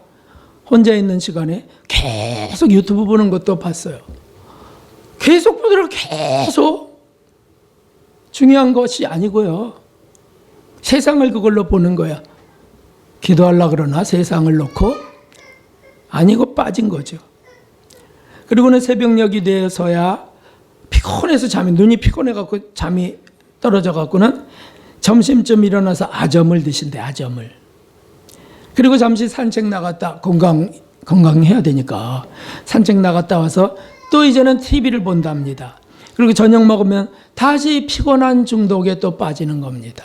혼자 있는 시간에 계속 유튜브 보는 것도 봤어요. 계속 보더라고. 계속. 중요한 것이 아니고요. 세상을 그걸로 보는 거야. 기도하려고 그러나 세상을 놓고 아니고 빠진 거죠. 그리고는 새벽녘이 되어서야 피곤해서 눈이 피곤해갖고 잠이 떨어져갖고는 점심쯤 일어나서 아점을 드신대. 아점을. 그리고 잠시 산책 나갔다 건강해야 되니까 산책 나갔다 와서 또 이제는 TV를 본답니다. 그리고 저녁 먹으면 다시 피곤한 중독에 또 빠지는 겁니다.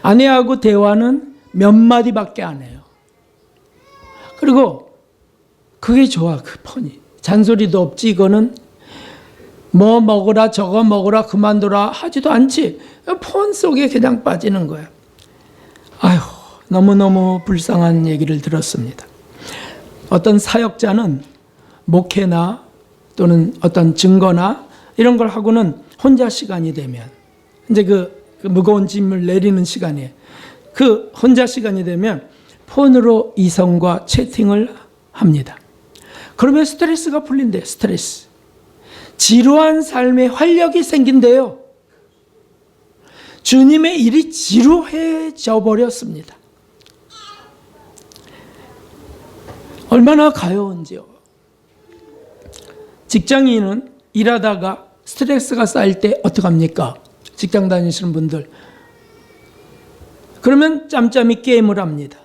아내하고 대화는 몇 마디밖에 안 해요. 그리고 그게 좋아, 그 폰이. 잔소리도 없지. 이거는 뭐 먹으라 저거 먹으라 그만둬라 하지도 않지. 폰 속에 그냥 빠지는 거야. 아휴, 너무너무 불쌍한 얘기를 들었습니다. 어떤 사역자는 목회나 또는 어떤 증거나 이런 걸 하고는 혼자 시간이 되면 이제 그 무거운 짐을 내리는 시간이에요. 그 혼자 시간이 되면 폰으로 이성과 채팅을 합니다. 그러면 스트레스가 풀린대요. 스트레스. 지루한 삶에 활력이 생긴대요. 주님의 일이 지루해져 버렸습니다. 얼마나 가여운지요. 직장인은 일하다가 스트레스가 쌓일 때 어떡합니까? 직장 다니시는 분들. 그러면 짬짬이 게임을 합니다.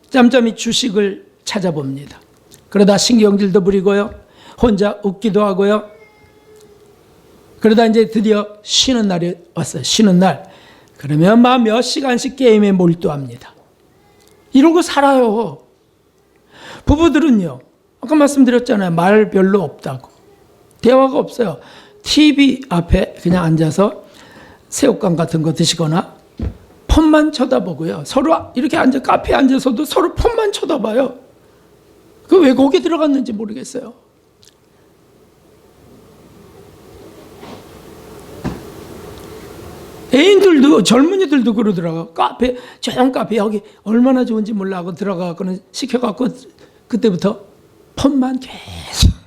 짬짬이 주식을 찾아봅니다. 그러다 신경질도 부리고요. 혼자 웃기도 하고요. 그러다 이제 드디어 쉬는 날이 왔어요. 쉬는 날. 그러면 막 몇 시간씩 게임에 몰두합니다. 이러고 살아요. 부부들은요. 아까 말씀드렸잖아요. 말 별로 없다고. 대화가 없어요. TV 앞에 그냥 앉아서 새우깡 같은 거 드시거나 폰만 쳐다보고요. 서로 이렇게 앉아 카페에 앉아서도 서로 폰만 쳐다봐요. 그 왜 거기 들어갔는지 모르겠어요. 애인들도 젊은이들도 그러더라고요. 카페, 조용 카페 여기 얼마나 좋은지 몰라 하고 들어가고는 시켜갖고 그때부터 폰만 계속.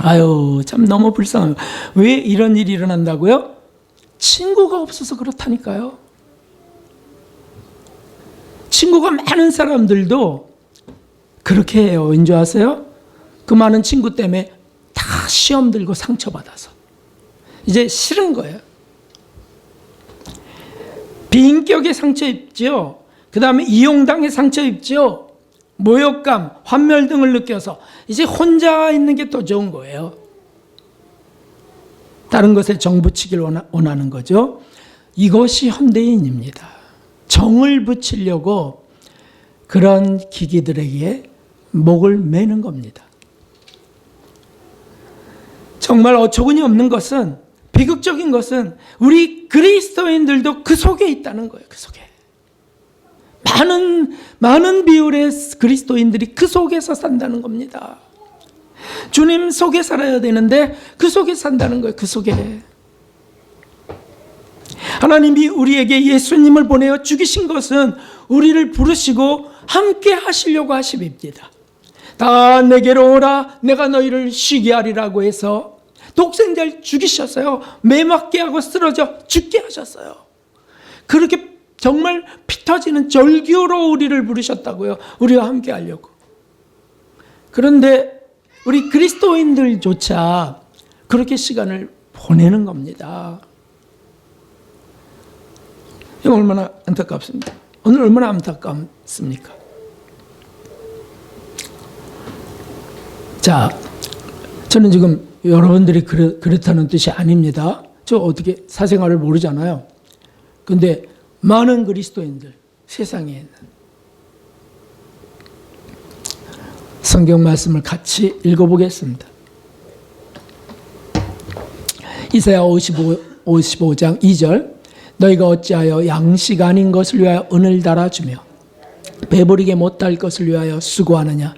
아유, 참 너무 불쌍해요. 왜 이런 일이 일어난다고요? 친구가 없어서 그렇다니까요. 친구가 많은 사람들도 그렇게 해요. 왠지 아세요? 그 많은 친구 때문에 다 시험 들고 상처받아서 이제 싫은 거예요. 비인격에 상처 입죠. 그 다음에 이용당에 상처 입죠. 모욕감, 환멸 등을 느껴서 이제 혼자 있는 게 더 좋은 거예요. 다른 것에 정 붙이길 원하는 거죠. 이것이 현대인입니다. 정을 붙이려고 그런 기기들에게 목을 매는 겁니다. 정말 어처구니 없는 것은, 비극적인 것은 우리 그리스도인들도 그 속에 있다는 거예요. 그 속에. 많은 비율의 그리스도인들이 그 속에서 산다는 겁니다. 주님 속에 살아야 되는데 그 속에 산다는 거예요. 그 속에. 하나님이 우리에게 예수님을 보내어 죽이신 것은 우리를 부르시고 함께 하시려고 하심입니다. 다 내게로 오라 내가 너희를 쉬게 하리라고 해서 독생자를 죽이셨어요. 매 맞게 하고 쓰러져 죽게 하셨어요. 그렇게 정말 피 터지는 절규로 우리를 부르셨다고요. 우리와 함께 하려고. 그런데 우리 그리스도인들조차 그렇게 시간을 보내는 겁니다. 이거 얼마나 안타깝습니까? 오늘 얼마나 안타깝습니까? 자, 저는 지금 여러분들이 그렇다는 뜻이 아닙니다. 저 어떻게 사생활을 모르잖아요. 근데 많은 그리스도인들, 세상에 있는 성경 말씀을 같이 읽어보겠습니다. 이사야 55장 2절 너희가 어찌하여 양식 아닌 것을 위하여 은을 달아주며 배부리게 못할 것을 위하여 수고하느냐.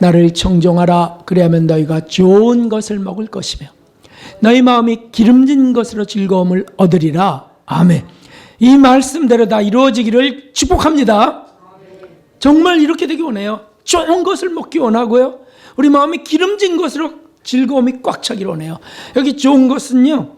나를 청종하라. 그리하면 너희가 좋은 것을 먹을 것이며 너희 마음이 기름진 것으로 즐거움을 얻으리라. 아멘. 이 말씀대로 다 이루어지기를 축복합니다. 정말 이렇게 되기 원해요. 좋은 것을 먹기 원하고요. 우리 마음이 기름진 것으로 즐거움이 꽉 차기를 원해요. 여기 좋은 것은요.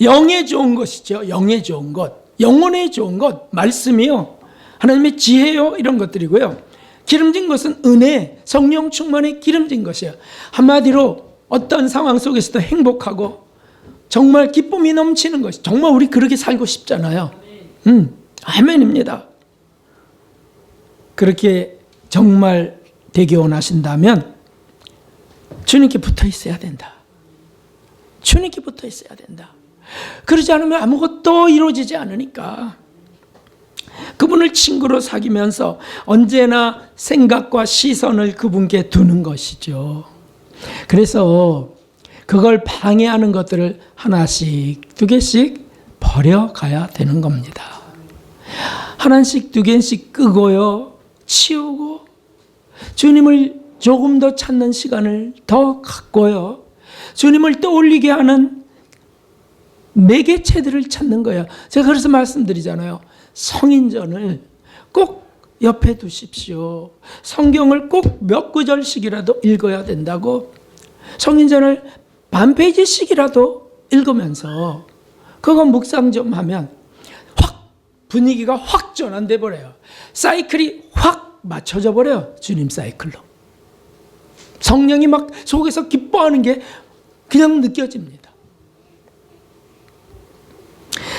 영의 좋은 것이죠. 영의 좋은 것. 영혼의 좋은 것. 말씀이요. 하나님의 지혜요. 이런 것들이고요. 기름진 것은 은혜, 성령 충만의 기름진 것이에요. 한마디로 어떤 상황 속에서도 행복하고 정말 기쁨이 넘치는 것이. 정말 우리 그렇게 살고 싶잖아요. 아멘입니다. 그렇게 정말 되기 원하신다면 주님께 붙어 있어야 된다. 주님께 붙어 있어야 된다. 그러지 않으면 아무것도 이루어지지 않으니까 그분을 친구로 사귀면서 언제나 생각과 시선을 그분께 두는 것이죠. 그래서 그걸 방해하는 것들을 하나씩 두 개씩 버려가야 되는 겁니다. 하나씩 두 개씩 끄고요, 치우고 주님을 조금 더 찾는 시간을 더 갖고요, 주님을 떠올리게 하는 매개체들을 찾는 거예요. 제가 그래서 말씀드리잖아요. 성인전을 꼭 옆에 두십시오. 성경을 꼭 몇 구절씩이라도 읽어야 된다고. 성인전을 반 페이지씩이라도 읽으면서 그거 묵상 좀 하면 확 분위기가 확 전환돼 버려요. 사이클이 확 맞춰져 버려요. 주님 사이클로. 성령이 막 속에서 기뻐하는 게 그냥 느껴집니다.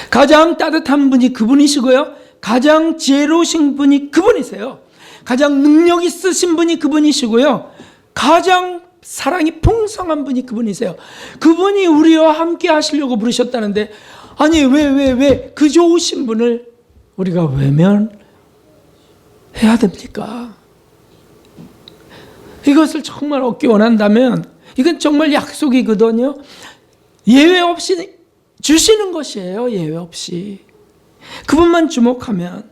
가장 따뜻한 분이 그분이시고요, 가장 지혜로우신 분이 그분이세요. 가장 능력 있으신 분이 그분이시고요, 가장 사랑이 풍성한 분이 그분이세요. 그분이 우리와 함께 하시려고 부르셨다는데, 아니 왜 그 좋으신 분을 우리가 외면해야 됩니까? 이것을 정말 얻기 원한다면 이건 정말 약속이거든요. 예외 없이 주시는 것이에요. 예외 없이. 그분만 주목하면.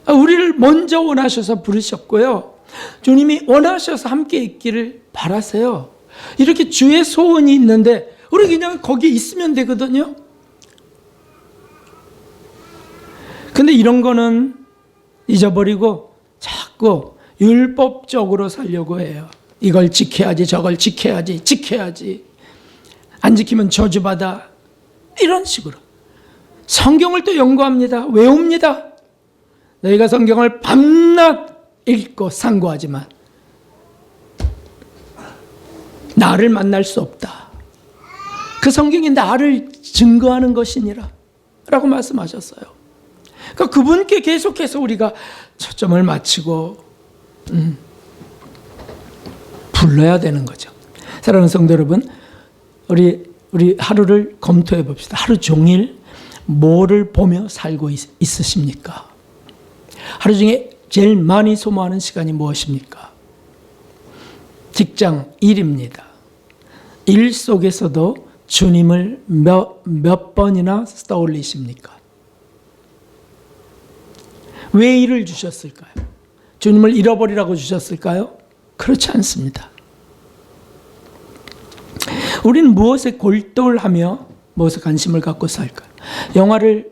우리를 먼저 원하셔서 부르셨고요, 주님이 원하셔서 함께 있기를 바라세요. 이렇게 주의 소원이 있는데 우리 그냥 거기 있으면 되거든요. 근데 이런 거는 잊어버리고 자꾸 율법적으로 살려고 해요. 이걸 지켜야지, 저걸 지켜야지. 안 지키면 저주받아. 이런 식으로. 성경을 또 연구합니다. 외웁니다. 너희가 성경을 밤낮 읽고 상고하지만 나를 만날 수 없다. 그 성경이 나를 증거하는 것이니라 라고 말씀하셨어요. 그러니까 그분께 계속해서 우리가 초점을 맞추고 불러야 되는 거죠. 사랑하는 성도 여러분, 우리 하루를 검토해 봅시다. 하루 종일 뭐를 보며 살고 있으십니까? 하루 중에 제일 많이 소모하는 시간이 무엇입니까? 직장, 일입니다. 일 속에서도 주님을 몇 번이나 떠올리십니까? 왜 일을 주셨을까요? 주님을 잃어버리라고 주셨을까요? 그렇지 않습니다. 우리는 무엇에 골똘하며 무엇에 관심을 갖고 살까요? 영화를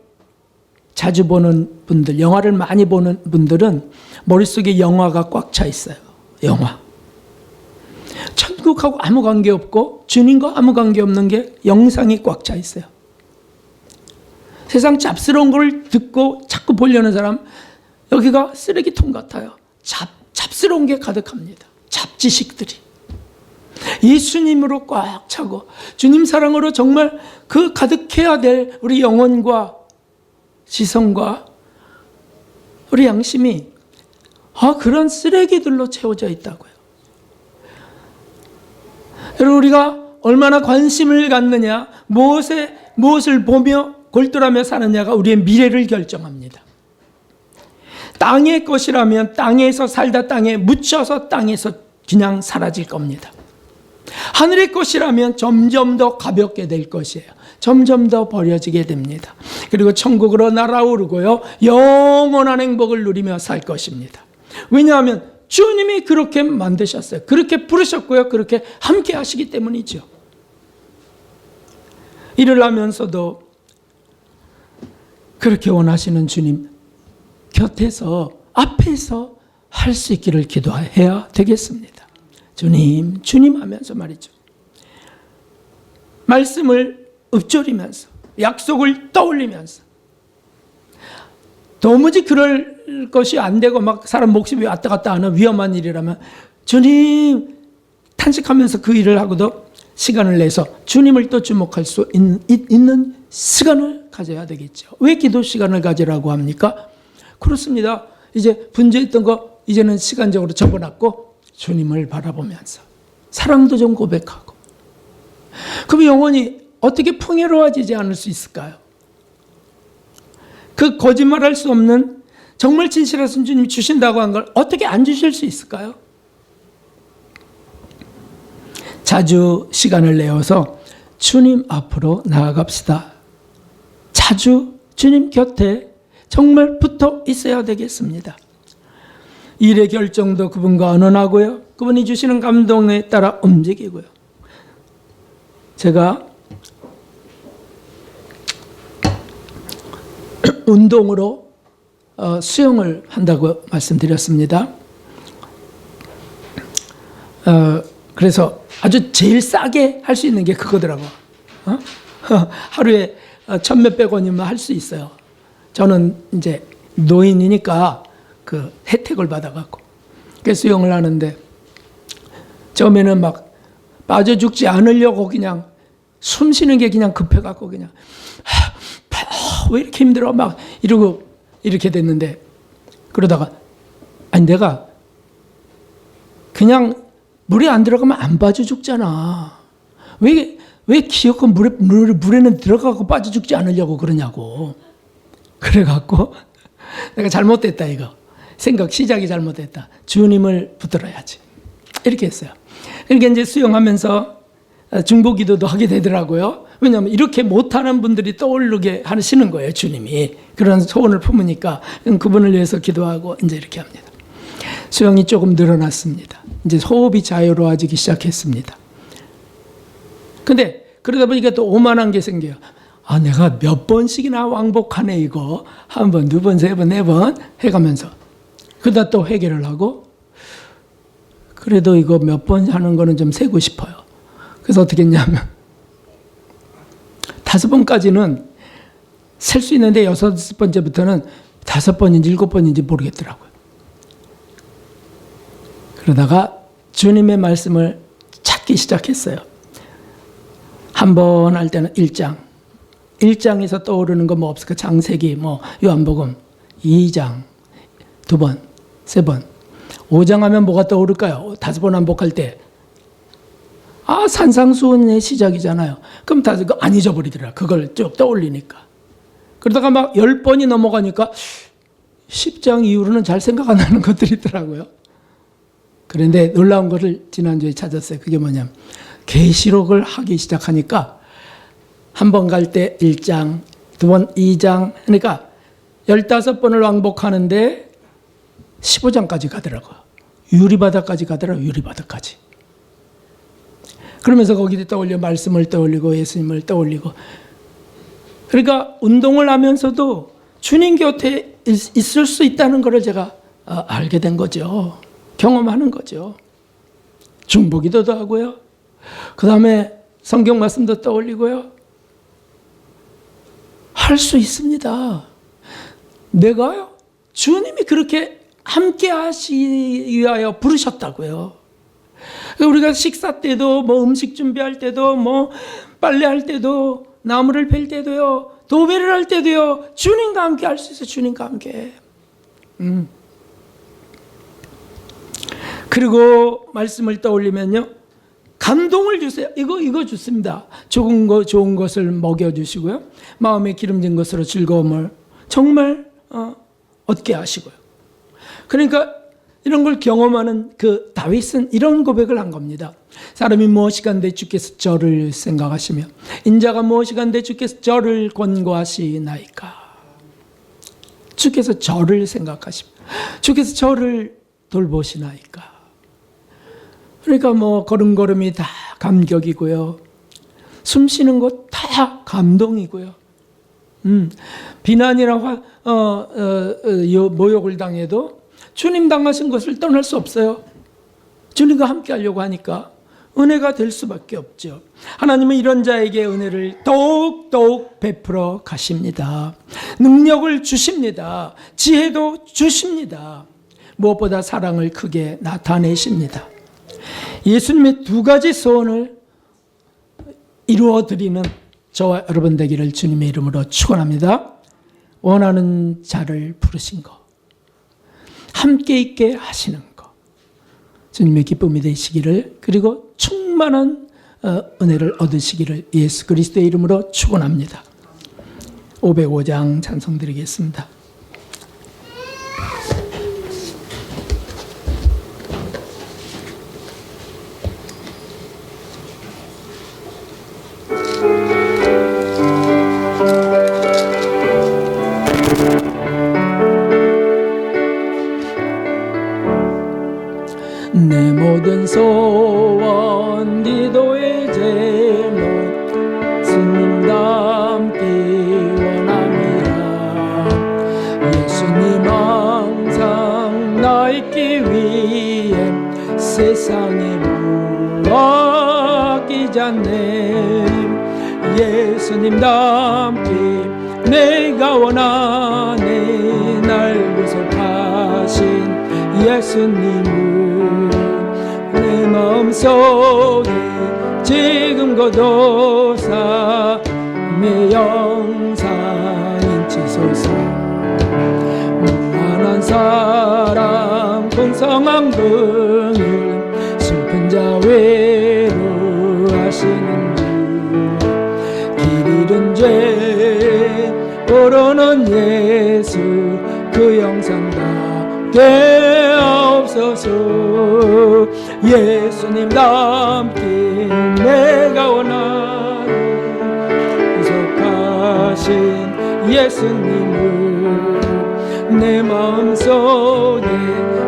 자주 보는 분들, 영화를 많이 보는 분들은 머릿속에 영화가 꽉 차 있어요. 영화. 천국하고 아무 관계없고 주님과 아무 관계없는 게 영상이 꽉 차 있어요. 세상 잡스러운 걸 듣고 자꾸 보려는 사람, 여기가 쓰레기통 같아요. 잡스러운 게 가득합니다. 잡지식들이. 예수님으로 꽉 차고 주님 사랑으로 정말 그 가득해야 될 우리 영혼과 지성과 우리 양심이 그런 쓰레기들로 채워져 있다고요. 여러분, 우리가 얼마나 관심을 갖느냐, 무엇을 보며 골똘하며 사느냐가 우리의 미래를 결정합니다. 땅의 것이라면 땅에서 살다 땅에 묻혀서 땅에서 그냥 사라질 겁니다. 하늘의 것이라면 점점 더 가볍게 될 것이에요. 점점 더 버려지게 됩니다. 그리고 천국으로 날아오르고요, 영원한 행복을 누리며 살 것입니다. 왜냐하면 주님이 그렇게 만드셨어요. 그렇게 부르셨고요, 그렇게 함께 하시기 때문이죠. 일을 하면서도 그렇게 원하시는 주님 곁에서, 앞에서 할 수 있기를 기도해야 되겠습니다. 주님 하면서 말이죠. 말씀을 읊조리면서, 약속을 떠올리면서, 도무지 그럴 것이 안 되고 막 사람 목숨이 왔다 갔다 하는 위험한 일이라면 주님 탄식하면서 그 일을 하고도 시간을 내서 주님을 또 주목할 수 있는 시간을 가져야 되겠죠. 왜 기도 시간을 가지라고 합니까? 그렇습니다. 이제 분주했던 거 이제는 시간적으로 접어놨고 주님을 바라보면서 사랑도 좀 고백하고. 그럼 영혼이 어떻게 풍요로워지지 않을 수 있을까요? 그 거짓말할 수 없는 정말 진실하신 주님이 주신다고 한 걸 어떻게 안 주실 수 있을까요? 자주 시간을 내어서 주님 앞으로 나아갑시다. 자주 주님 곁에 정말 붙어 있어야 되겠습니다. 일의 결정도 그분과 언언하고요. 그분이 주시는 감동에 따라 움직이고요. 제가 운동으로 수영을 한다고 말씀드렸습니다. 그래서 아주 제일 싸게 할 수 있는 게 그거더라고. 하루에 1,몇백 원이면 할 수 있어요. 저는 이제 노인이니까 그 혜택을 받아갖고 수영을 하는데, 처음에는 막 빠져 죽지 않으려고 그냥 숨 쉬는 게 그냥 급해갖고 그냥 왜 이렇게 힘들어 막 이러고 이렇게 됐는데, 그러다가 아니 내가 그냥 물에 안 들어가면 안 빠져 죽잖아. 왜 기어코 물에는 들어가고 빠져 죽지 않으려고 그러냐고. 그래갖고 내가 잘못됐다 이거. 생각 시작이 잘못됐다. 주님을 붙들어야지. 이렇게 했어요. 그러니까 이제 수영하면서 중보기도도 하게 되더라고요. 왜냐하면 이렇게 못하는 분들이 떠오르게 하시는 거예요. 주님이. 그런 소원을 품으니까 그분을 위해서 기도하고 이제 이렇게 합니다. 수영이 조금 늘어났습니다. 이제 호흡이 자유로워지기 시작했습니다. 근데 그러다 보니까 또 오만한 게 생겨요. 아, 내가 몇 번씩이나 왕복하네 이거. 한 번, 두 번, 세 번, 네 번 해가면서. 그러다 또 회개를 하고, 그래도 이거 몇 번 하는 거는 좀 세고 싶어요. 그래서 어떻게 했냐면 5번까지는 셀 수 있는데 6번째부터는 5번인지 7번인지 모르겠더라고요. 그러다가 주님의 말씀을 찾기 시작했어요. 한 번 할 때는 1장에서 떠오르는 거 뭐 없을까? 창세기, 뭐 요한복음 2장, 2번, 3번, 5장 하면 뭐가 떠오를까요? 5번 반복할 때 산상수훈의 시작이잖아요. 그럼 다 그거 안 잊어버리더라. 그걸 쭉 떠올리니까. 그러다가 막 10번이 넘어가니까 10장 이후로는 잘 생각 안 나는 것들이 있더라고요. 그런데 놀라운 것을 지난주에 찾았어요. 그게 뭐냐면 계시록을 하기 시작하니까 한 번 갈 때 1장, 2번 2장, 그러니까 15번을 왕복하는데 15장까지 가더라고요. 유리바다까지 가더라고요. 유리바다까지. 그러면서 거기에 떠올려 말씀을 떠올리고 예수님을 떠올리고, 그러니까 운동을 하면서도 주님 곁에 있을 수 있다는 것을 제가 알게 된 거죠. 경험하는 거죠. 중보기도도 하고요. 그 다음에 성경 말씀도 떠올리고요. 할 수 있습니다. 내가요, 주님이 그렇게 함께 하시기 위하여 부르셨다고요. 우리가 식사 때도, 뭐 음식 준비할 때도, 뭐 빨래할 때도, 나무를 벨 때도요, 도배를 할 때도요, 주님과 함께 할 수 있어요. 주님과 함께. 그리고 말씀을 떠올리면요, 감동을 주세요. 이거 좋습니다. 좋은 것을 먹여주시고요, 마음에 기름진 것으로 즐거움을 정말 얻게 하시고요. 그러니까 이런 걸 경험하는 그 다윗은 이런 고백을 한 겁니다. 사람이 무엇이간데 주께서 저를 생각하시며 인자가 무엇이간데 주께서 저를 권고하시나이까. 주께서 저를 생각하시며 주께서 저를 돌보시나이까. 그러니까 뭐 걸음걸음이 다 감격이고요, 숨 쉬는 것 다 감동이고요. 비난이나 모욕을 당해도 주님 당하신 것을 떠날 수 없어요. 주님과 함께 하려고 하니까 은혜가 될 수밖에 없죠. 하나님은 이런 자에게 은혜를 더욱 베풀어 가십니다. 능력을 주십니다. 지혜도 주십니다. 무엇보다 사랑을 크게 나타내십니다. 예수님의 2가지 소원을 이루어드리는 저와 여러분 되기를 주님의 이름으로 축원합니다. 원하는 자를 부르신 것, 함께 있게 하시는 것, 주님의 기쁨이 되시기를, 그리고 충만한 은혜를 얻으시기를 예수 그리스도의 이름으로 축원합니다. 505장 찬송 드리겠습니다. 내 모든 소원 기도의 제목 예수님 닮기 원합니다. 예수님 항상 나 있기 위해 세상에 무엇이지 않네. 예수님 닮기 내가 원하네. 날 구속하신 예수님을 내 마음속에 지금 거둬사 내 영상 인치소서. 무한한 사랑 풍성한 긍휼 슬픈 자 외로워하시는 길 잃은 죄 모르는 예수 그 영상답게 없어서. 예수님 닮기 내가 원하는 구속하신 예수님을 내 마음속에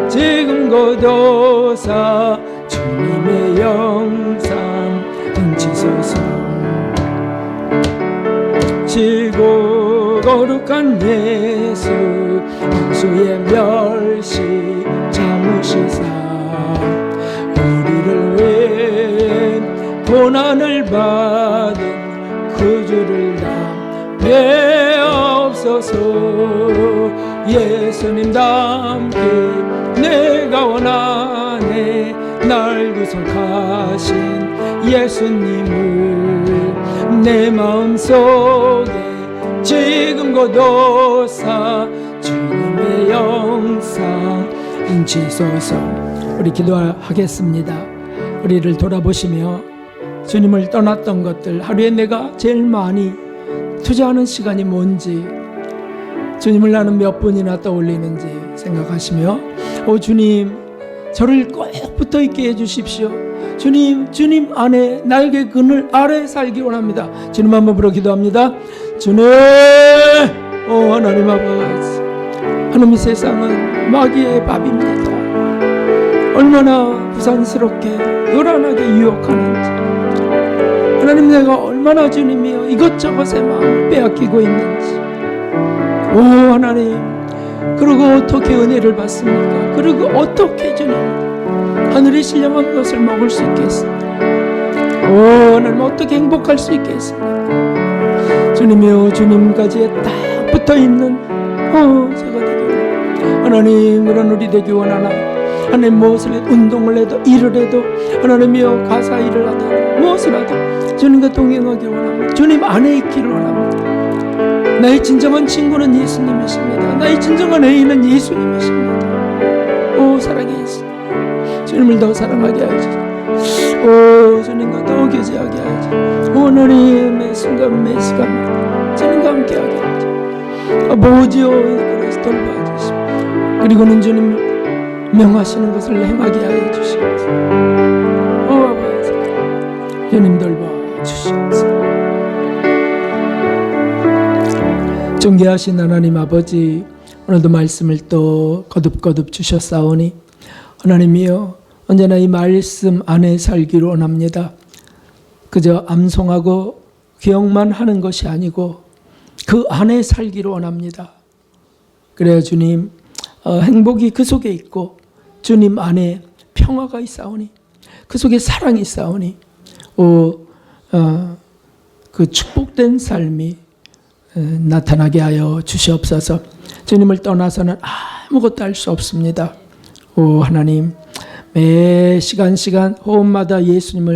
지금 거둬사 주님의 영상 인치소서. 지고 거룩한 예수 원수의 멸시 참으시사 우리를 위해 고난을 받은 그 주를 담배없어서. 예수님 닮기 내가 원하네. 날 구속하신 예수님을 내 마음속에 지금 거둬사 주님의 영상 인치소서. 우리 기도하겠습니다. 우리를 돌아보시며 주님을 떠났던 것들, 하루에 내가 제일 많이 투자하는 시간이 뭔지, 주님을 나는 몇 분이나 떠올리는지 생각하시며, 오 주님, 저를 꼭 붙어 있게 해주십시오. 주님, 주님 안에 날개 그늘 아래 살기 원합니다. 주님 한번 부르어 기도합니다. 주님, 오 하나님 아버지, 하나님, 이 세상은 마귀의 밥입니다. 얼마나 부산스럽게 요란하게 유혹하는지, 하나님, 내가 얼마나 주님이여 이것저것에 마음을 빼앗기고 있는지. 오 하나님, 그리고 어떻게 은혜를 받습니까? 그리고 어떻게 주님 하늘의 신령한 것을 먹을 수 있겠습니까? 오 하나님, 어떻게 행복할 수 있겠습니까? 주님이여, 주님까지 딱 붙어있는 제가 되기 원합니다. 하나님, 그런 우리 되기 원하나. 하나님, 무엇을 해도, 운동을 해도, 일을 해도, 하나님이여 가사 일을 하다 무엇을 하든 주님과 동행하기 원합니다. 주님 안에 있기를 원합니다. 나의 진정한 친구는 예수님이십니다. 나의 진정한 애인은 예수님이십니다. 오 사랑의 예수, 주님을 더 사랑하게 하여주시고, 오 주님과 더 교제하게 하여주시고, 오늘의 순간 매 시간 주님과 함께하게 하여주시고, 아버지여 그래서 돌봐주시고, 그리고는 주님 명하시는 것을 행하게 하여 주시옵소서. 오 아버지, 주님 돌봐주시옵소서. 존귀하신 하나님 아버지, 오늘도 말씀을 또 거듭거듭 주셨사오니 하나님이여, 언제나 이 말씀 안에 살기를 원합니다. 그저 암송하고 기억만 하는 것이 아니고 그 안에 살기를 원합니다. 그래야 주님, 행복이 그 속에 있고 주님 안에 평화가 있사오니, 그 속에 사랑이 있사오니, 그 축복된 삶이 나타나게 하여 주시옵소서. 주님을 떠나서는 아무것도 할 수 없습니다. 오 하나님, 매 시간 호흡마다 예수님을